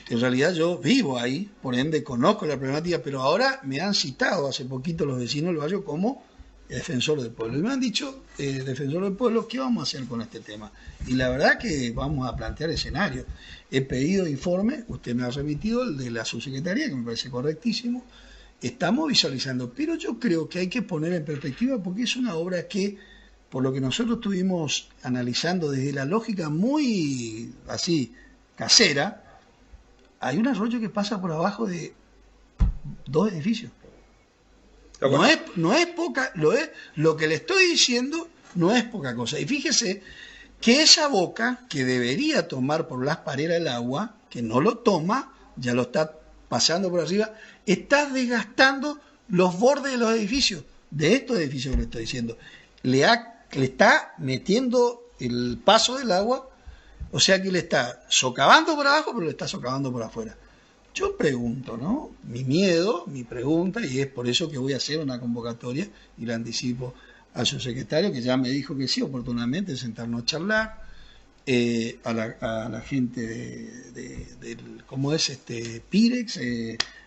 en realidad yo vivo ahí, por ende conozco la problemática, pero ahora me han citado hace poquito los vecinos del barrio como defensor del pueblo. Y me han dicho, defensor del pueblo, ¿qué vamos a hacer con este tema? Y la verdad que vamos a plantear escenarios. He pedido informe, usted me ha remitido el de la subsecretaría, que me parece correctísimo. Estamos visualizando, pero yo creo que hay que poner en perspectiva porque es una obra que, por lo que nosotros estuvimos analizando desde la lógica muy así casera, hay un arroyo que pasa por abajo de 2 edificios. No es poca, lo que le estoy diciendo no es poca cosa. Y fíjese que esa boca que debería tomar por las paredes el agua, que no lo toma, ya lo está pasando por arriba, está desgastando los bordes de los edificios, de estos edificios que le estoy diciendo. Le está metiendo el paso del agua. O sea que le está socavando por abajo, pero le está socavando por afuera. Yo pregunto, ¿no? Mi miedo, mi pregunta, y es por eso que voy a hacer una convocatoria, y la anticipo al subsecretario, que ya me dijo que sí, oportunamente, sentarnos a charlar, a la gente del ¿cómo es? Pirex,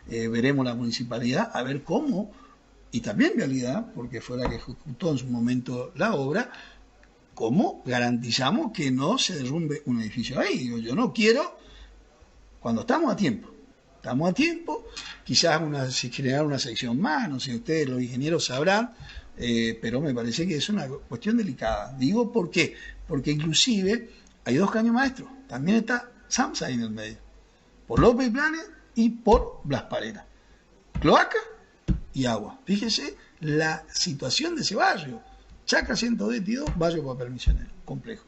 veremos la municipalidad, a ver cómo, y también en realidad, porque fue la que ejecutó en su momento la obra, ¿cómo garantizamos que no se derrumbe un edificio ahí? Yo no quiero, cuando estamos a tiempo, quizás generar una sección más, no sé, ustedes los ingenieros sabrán, pero me parece que es una cuestión delicada. Digo, ¿por qué? Porque inclusive hay 2 caños maestros, también está SAMSA ahí en el medio, por López Planes y por Blas Parera. Cloaca y agua. Fíjese la situación de ese barrio. Chacra 122, barrio Papel Misionero, complejo.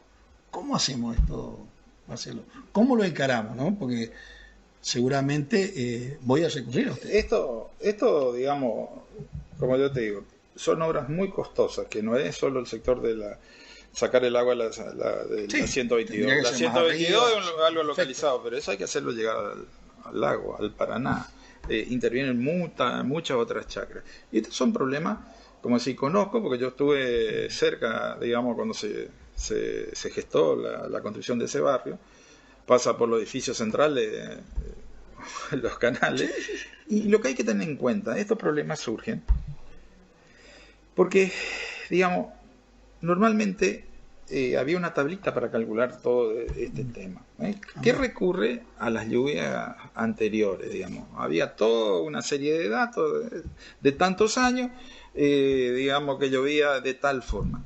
¿Cómo hacemos esto, Marcelo? ¿Cómo lo encaramos, no? Porque seguramente voy a recurrir a usted. Esto, digamos, como yo te digo, son obras muy costosas, que no es solo el sector de sacar el agua de la 122. La 122 es algo localizado, pero eso hay que hacerlo llegar al lago, al Paraná. Intervienen muchas otras chacras. Y estos son problemas, como si conozco, porque yo estuve cerca, digamos, cuando se gestó la construcción de ese barrio, pasa por los edificios centrales, los canales, y lo que hay que tener en cuenta, estos problemas surgen porque, digamos, normalmente había una tablita para calcular todo este tema, que recurre a las lluvias anteriores, digamos. Había toda una serie de datos de tantos años, digamos, que llovía de tal forma.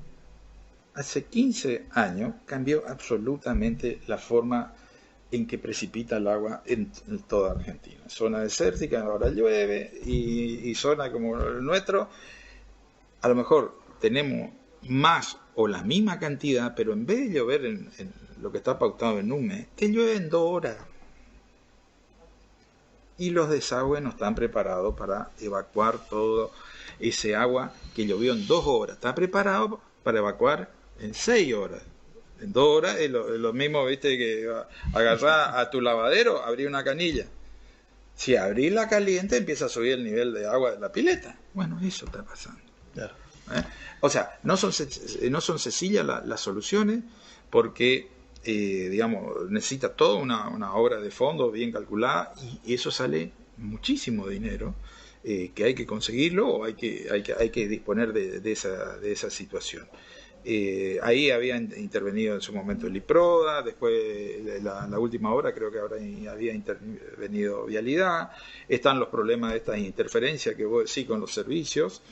Hace 15 años cambió absolutamente la forma en que precipita el agua en toda Argentina. Zona desértica, ahora llueve, y zona como el nuestro, a lo mejor tenemos más o la misma cantidad, pero en vez de llover en lo que está pautado en un mes, que llueve en 2 horas. Y los desagües no están preparados para evacuar todo ese agua que llovió en 2 horas. Está preparado para evacuar en 6 horas. En 2 horas es lo mismo, viste, que agarrar a tu lavadero, abrir una canilla. Si abrís la caliente, empieza a subir el nivel de agua de la pileta. Bueno, eso está pasando. Claro. O sea, no son sencillas las soluciones, porque digamos, necesita toda una obra de fondo bien calculada, y eso sale muchísimo dinero, que hay que conseguirlo, o hay que disponer de esa situación. Ahí había intervenido en su momento el IPRODA, después la última hora creo que había intervenido Vialidad. Están los problemas de esta interferencia que vos decís con los servicios,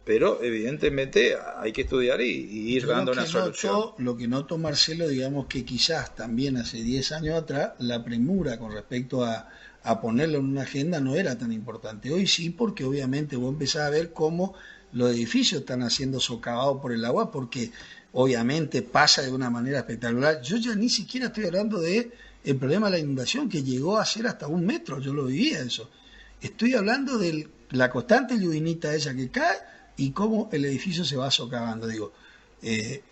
pero evidentemente hay que estudiar y ir dando una solución. Lo que noto, Marcelo, digamos que quizás también hace 10 años atrás la premura con respecto a ponerlo en una agenda no era tan importante. Hoy sí, porque obviamente vos empezás a ver cómo los edificios están siendo socavados por el agua, porque obviamente pasa de una manera espectacular. Yo ya ni siquiera estoy hablando de el problema de la inundación, que llegó a ser hasta 1 metro, yo lo vivía eso. Estoy hablando de la constante lluvinita esa que cae y cómo el edificio se va socavando. Digo,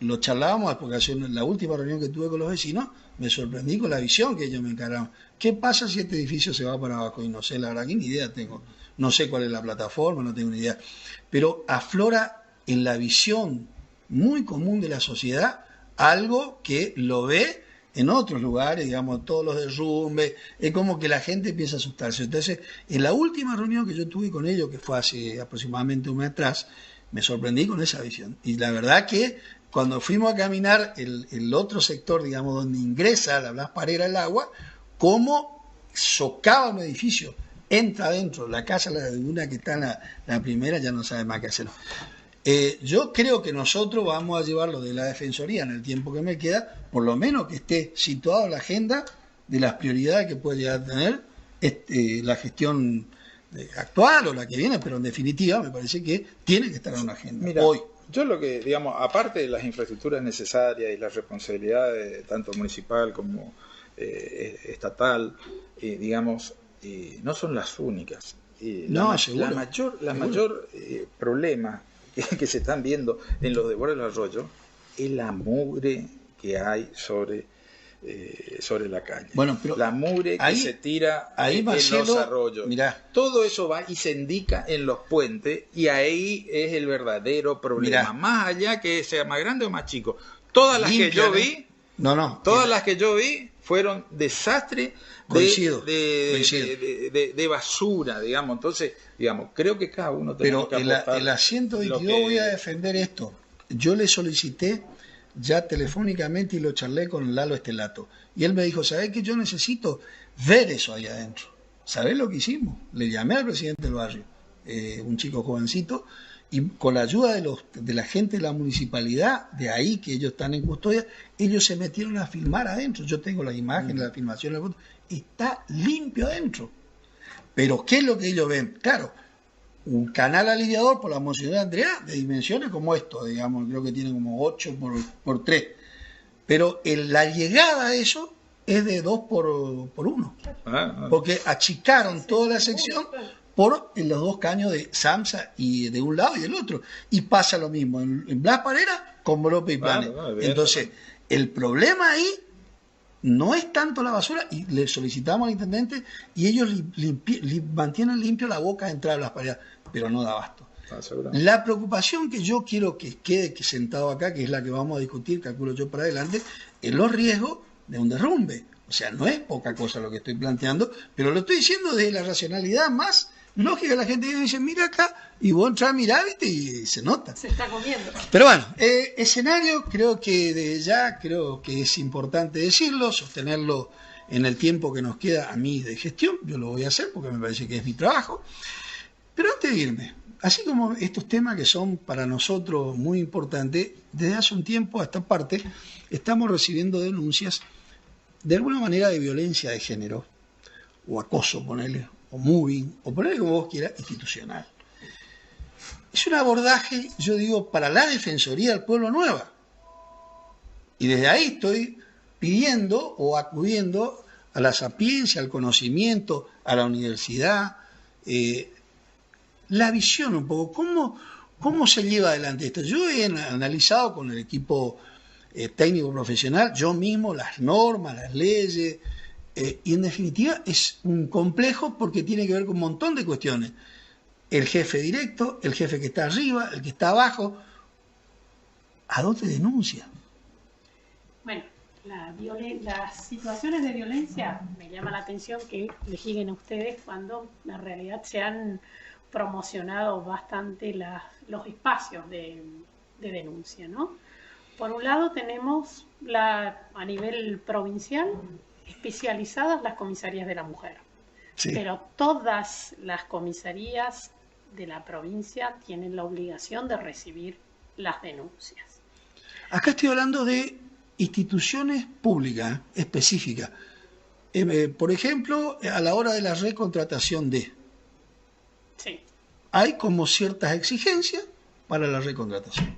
lo charlábamos porque en la última reunión que tuve con los vecinos me sorprendí con la visión que ellos me encararon. ¿Qué pasa si este edificio se va para abajo? Y no sé, la verdad que ni idea tengo. No sé cuál es la plataforma, no tengo ni idea. Pero aflora en la visión muy común de la sociedad algo que lo ve en otros lugares, digamos, todos los derrumbes, es como que la gente empieza a asustarse. Entonces, en la última reunión que yo tuve con ellos, que fue hace aproximadamente 1 mes atrás, me sorprendí con esa visión. Y la verdad que cuando fuimos a caminar el otro sector, digamos, donde ingresa la Blas Parera el agua, cómo socava un edificio, entra adentro, la casa de una que está en la primera ya no sabe más qué hacer. Yo creo que nosotros vamos a llevarlo de la Defensoría en el tiempo que me queda, por lo menos que esté situado en la agenda de las prioridades que puede llegar a tener la gestión actual o la que viene, pero en definitiva me parece que tiene que estar en una agenda. Mira, hoy. Yo lo que, digamos, aparte de las infraestructuras necesarias y las responsabilidades tanto municipal como estatal, digamos, no son las únicas. La mayor problema que se están viendo en los desbordes del arroyo es la mugre que hay sobre la calle. Bueno, pero la mugre que se tira Marcelo, en los arroyos. Mirá. Todo eso va y se indica en los puentes y ahí es el verdadero problema. Mirá. Más allá que sea más grande o más chico. Todas las que yo vi, las que yo vi fueron desastres de basura, digamos. Entonces, digamos, creo que cada uno tenemos que aportar. Pero en la 122 voy a defender esto. Yo le solicité ya telefónicamente y lo charlé con Lalo Estelato. Y él me dijo, ¿sabés que yo necesito ver eso ahí adentro? ¿Sabés lo que hicimos? Le llamé al presidente del barrio, un chico jovencito, y con la ayuda de la gente de la municipalidad, de ahí que ellos están en custodia, ellos se metieron a filmar adentro. Yo tengo las imágenes, la filmación, la foto. Está limpio adentro. Pero ¿qué es lo que ellos ven? Claro, un canal aliviador por la Monseñor Andrea de dimensiones como esto, digamos, creo que tiene como 8 por 3. Pero la llegada a eso es de 2 por 1. Porque achicaron toda la sección por los 2 caños de Samsa y de un lado y del otro. Y pasa lo mismo en Blas Parera como López y Planes. Entonces, el problema ahí no es tanto la basura, y le solicitamos al intendente y ellos mantienen limpio la boca de entrada de Blas Parera, pero no da abasto. La preocupación que yo quiero que quede sentado acá, que es la que vamos a discutir, calculo yo para adelante, es los riesgos de un derrumbe. O sea, no es poca cosa lo que estoy planteando, pero lo estoy diciendo desde la racionalidad más lógica. La gente dice, mira acá, y vos entras a mirar, ¿viste? Y se nota. Se está comiendo. Pero bueno, escenario, creo que desde ya, creo que es importante decirlo, sostenerlo en el tiempo que nos queda a mí de gestión. Yo lo voy a hacer porque me parece que es mi trabajo. Pero antes de irme, así como estos temas que son para nosotros muy importantes, desde hace un tiempo a esta parte estamos recibiendo denuncias de alguna manera de violencia de género, o acoso, ponele, o moving, o ponele como vos quieras, institucional. Es un abordaje, yo digo, para la Defensoría del Pueblo Nueva. Y desde ahí estoy pidiendo o acudiendo a la sapiencia, al conocimiento, a la universidad, la visión un poco, cómo se lleva adelante esto. Yo he analizado con el equipo técnico profesional, yo mismo, las normas, las leyes, y en definitiva es un complejo porque tiene que ver con un montón de cuestiones. El jefe directo, el jefe que está arriba, el que está abajo. ¿A dónde denuncia? Bueno, las situaciones de violencia, me llama la atención que les lleguen a ustedes cuando en realidad se han promocionado bastante los espacios de de denuncia, ¿no? Por un lado tenemos a nivel provincial especializadas las comisarías de la mujer, sí. Pero todas las comisarías de la provincia tienen la obligación de recibir las denuncias. Acá estoy hablando de instituciones públicas específicas. Por ejemplo, a la hora de la recontratación sí. Hay como ciertas exigencias para la recontratación.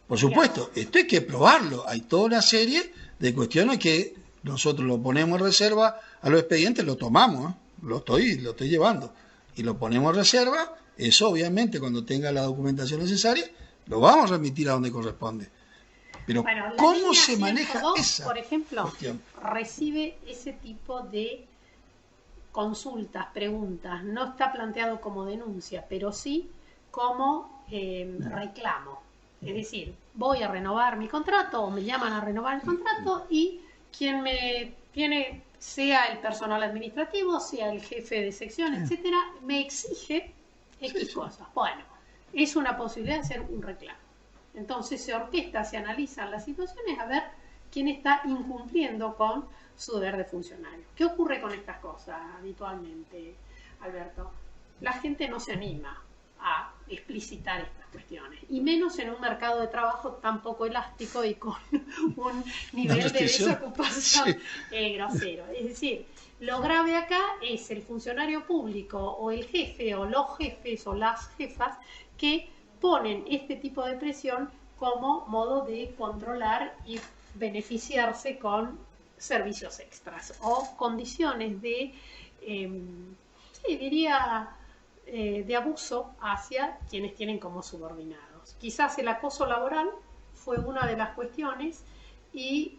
Por supuesto, esto hay que probarlo. Hay toda una serie de cuestiones que nosotros lo ponemos en reserva a los expedientes, lo tomamos, lo estoy llevando y lo ponemos en reserva. Eso obviamente cuando tenga la documentación necesaria lo vamos a remitir a donde corresponde. Pero bueno, ¿cómo se maneja 102, esa por ejemplo, cuestión? Recibe ese tipo de consultas, preguntas. No está planteado como denuncia, pero sí como reclamo. Es decir, voy a renovar mi contrato o me llaman a renovar el contrato y quien me tiene, sea el personal administrativo, sea el jefe de sección, etcétera, me exige X cosas. Bueno, es una posibilidad de hacer un reclamo. Entonces se orquesta, se analizan las situaciones a ver quién está incumpliendo con su deber de funcionario. ¿Qué ocurre con estas cosas habitualmente, Alberto? La gente no se anima a explicitar estas cuestiones, y menos en un mercado de trabajo tan poco elástico y con un nivel de desocupación grosero. Es decir, lo grave acá es el funcionario público o el jefe o los jefes o las jefas que ponen este tipo de presión como modo de controlar y beneficiarse con servicios extras o condiciones de, de abuso hacia quienes tienen como subordinados. Quizás el acoso laboral fue una de las cuestiones y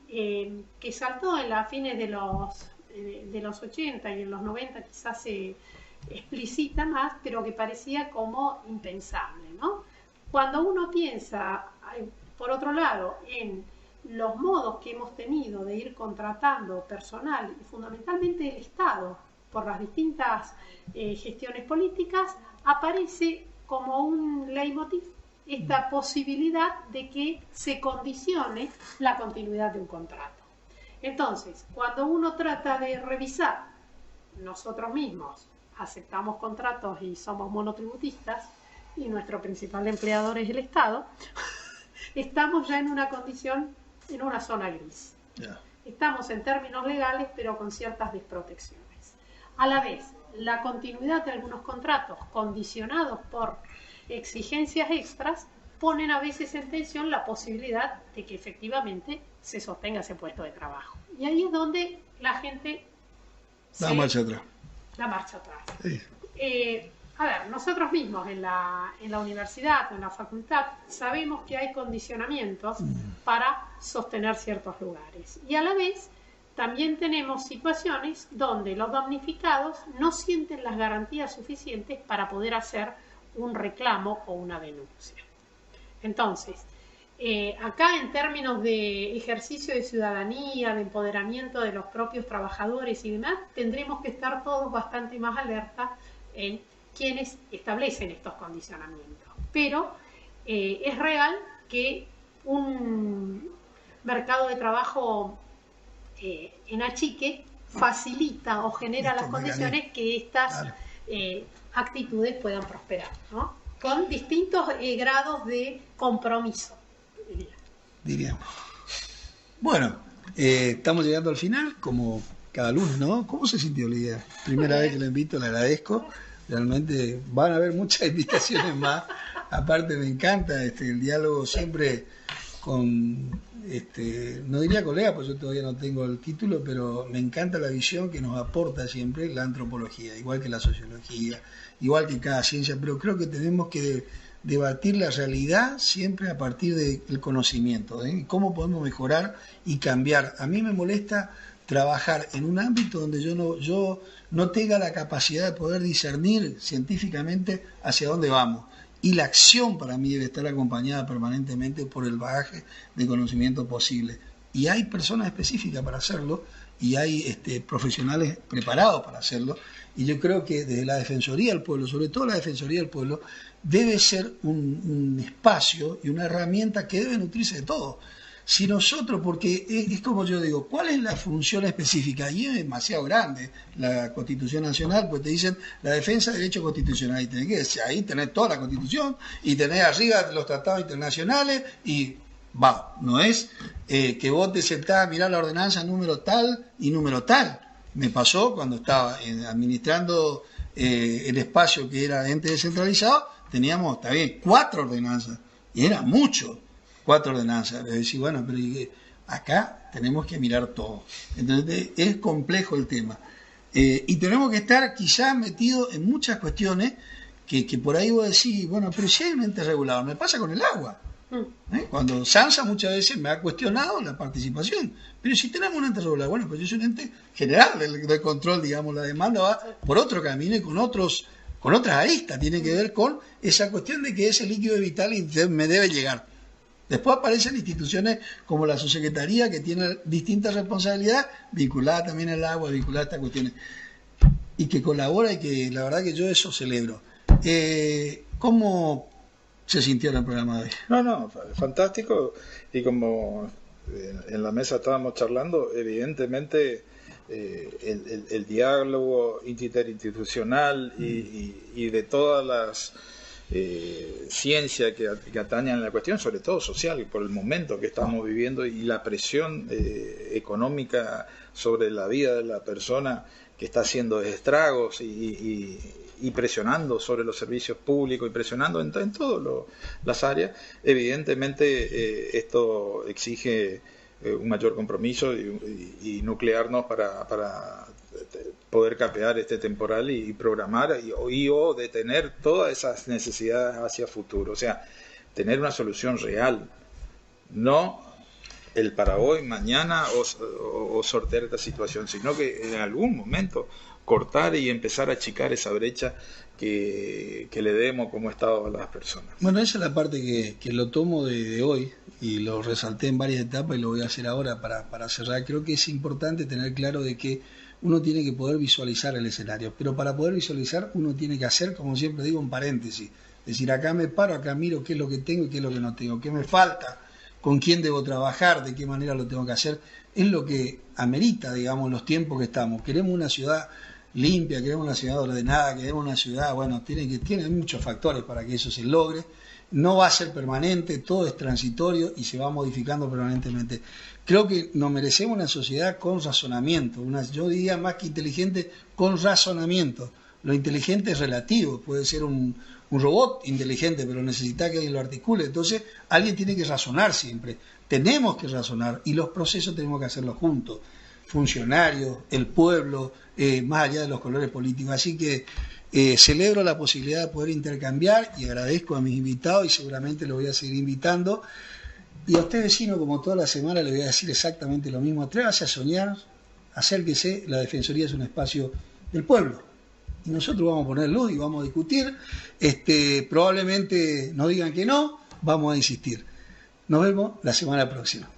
que saltó en las fines de los 80 y en los 90 quizás se explicita más, pero que parecía como impensable, ¿no? Cuando uno piensa, por otro lado, en los modos que hemos tenido de ir contratando personal, y fundamentalmente el Estado, por las distintas gestiones políticas, aparece como un leitmotiv esta posibilidad de que se condicione la continuidad de un contrato. Entonces, cuando uno trata de revisar, nosotros mismos aceptamos contratos y somos monotributistas, y nuestro principal empleador es el Estado, estamos ya en una condición, en una zona gris. Estamos en términos legales, pero con ciertas desprotecciones. A la vez, la continuidad de algunos contratos condicionados por exigencias extras ponen a veces en tensión la posibilidad de que efectivamente se sostenga ese puesto de trabajo. Y ahí es donde la gente da marcha atrás. Da marcha atrás. Sí. A ver, nosotros mismos en la universidad o en la facultad sabemos que hay condicionamientos para sostener ciertos lugares. Y a la vez también tenemos situaciones donde los damnificados no sienten las garantías suficientes para poder hacer un reclamo o una denuncia. Entonces, acá en términos de ejercicio de ciudadanía, de empoderamiento de los propios trabajadores y demás, tendremos que estar todos bastante más alerta en quienes establecen estos condicionamientos. Pero es real que un mercado de trabajo en achique facilita o genera las condiciones que estas actitudes puedan prosperar, ¿no? Con distintos grados de compromiso, diríamos. Bueno, estamos llegando al final, como cada lunes, ¿no? ¿Cómo se sintió, Lidia? Primera vez que lo invito, le agradezco. Realmente van a haber muchas invitaciones más. Aparte me encanta el diálogo siempre con, no diría colega, pues yo todavía no tengo el título, pero me encanta la visión que nos aporta siempre la antropología, igual que la sociología, igual que cada ciencia, pero creo que tenemos que debatir la realidad siempre a partir del conocimiento, cómo podemos mejorar y cambiar. A mí me molesta trabajar en un ámbito donde yo no tenga la capacidad de poder discernir científicamente hacia dónde vamos. Y la acción para mí debe estar acompañada permanentemente por el bagaje de conocimiento posible. Y hay personas específicas para hacerlo, y hay profesionales preparados para hacerlo, y yo creo que desde la Defensoría del Pueblo, sobre todo la Defensoría del Pueblo, debe ser un espacio y una herramienta que debe nutrirse de todo. Si nosotros, porque es como yo digo, ¿cuál es la función específica? Y es demasiado grande la Constitución Nacional, pues te dicen la defensa de derechos constitucionales, y tenés que decir, ahí tenés toda la Constitución, y tenés arriba los tratados internacionales, y va, no es que vos te sentás a mirar la ordenanza número tal y número tal. Me pasó cuando estaba administrando el espacio que era ente descentralizado, teníamos también 4 ordenanzas, y era mucho. 4 ordenanzas. Le decía, bueno, pero acá tenemos que mirar todo. Entonces es complejo el tema. Y tenemos que estar quizás metidos en muchas cuestiones que por ahí vos decís, bueno, pero si hay un ente regulador, me pasa con el agua. Cuando SANSA muchas veces me ha cuestionado la participación. Pero si tenemos un ente regulador, bueno, pues yo soy un ente general del control, digamos, la demanda va por otro camino y con otras aristas. Tiene que ver con esa cuestión de que ese líquido es vital y me debe llegar. Después aparecen instituciones como la subsecretaría que tiene distintas responsabilidades vinculadas también al agua, vinculadas a estas cuestiones, y que colabora y que la verdad que yo eso celebro. ¿Cómo se sintió en el programa de hoy? No, fantástico, y como en la mesa estábamos charlando, evidentemente el diálogo interinstitucional y de todas las ciencia que atañan a la cuestión, sobre todo social, por el momento que estamos viviendo y la presión económica sobre la vida de la persona que está haciendo estragos y presionando sobre los servicios públicos y presionando en todas las áreas. Evidentemente esto exige un mayor compromiso y nuclearnos para poder capear este temporal y programar o detener todas esas necesidades hacia futuro. O sea, tener una solución real, no el para hoy, mañana o sortear esta situación, sino que en algún momento cortar y empezar a achicar esa brecha que le demos como Estado a las personas. Bueno, esa es la parte que lo tomo de hoy y lo resalté en varias etapas y lo voy a hacer ahora para cerrar. Creo que es importante tener claro de que uno tiene que poder visualizar el escenario, pero para poder visualizar uno tiene que hacer, como siempre digo, un paréntesis. Es decir, acá me paro, acá miro qué es lo que tengo y qué es lo que no tengo, qué me falta, con quién debo trabajar, de qué manera lo tengo que hacer. Es lo que amerita, digamos, los tiempos que estamos. Queremos una ciudad limpia, queremos una ciudad ordenada, queremos una ciudad, bueno, tiene muchos factores para que eso se logre. No va a ser permanente, todo es transitorio y se va modificando permanentemente. Creo que nos merecemos una sociedad con razonamiento, yo diría más que inteligente, con razonamiento. Lo inteligente es relativo, puede ser un robot inteligente, pero necesita que alguien lo articule. Entonces, alguien tiene que razonar siempre. Tenemos que razonar y los procesos tenemos que hacerlos juntos. Funcionarios, el pueblo, más allá de los colores políticos. Así que celebro la posibilidad de poder intercambiar y agradezco a mis invitados y seguramente los voy a seguir invitando. Y a usted, vecino, como toda la semana, le voy a decir exactamente lo mismo. Atrévase a soñar, acérquese, la Defensoría es un espacio del pueblo. Y nosotros vamos a poner luz y vamos a discutir. Probablemente nos digan que no, vamos a insistir. Nos vemos la semana próxima.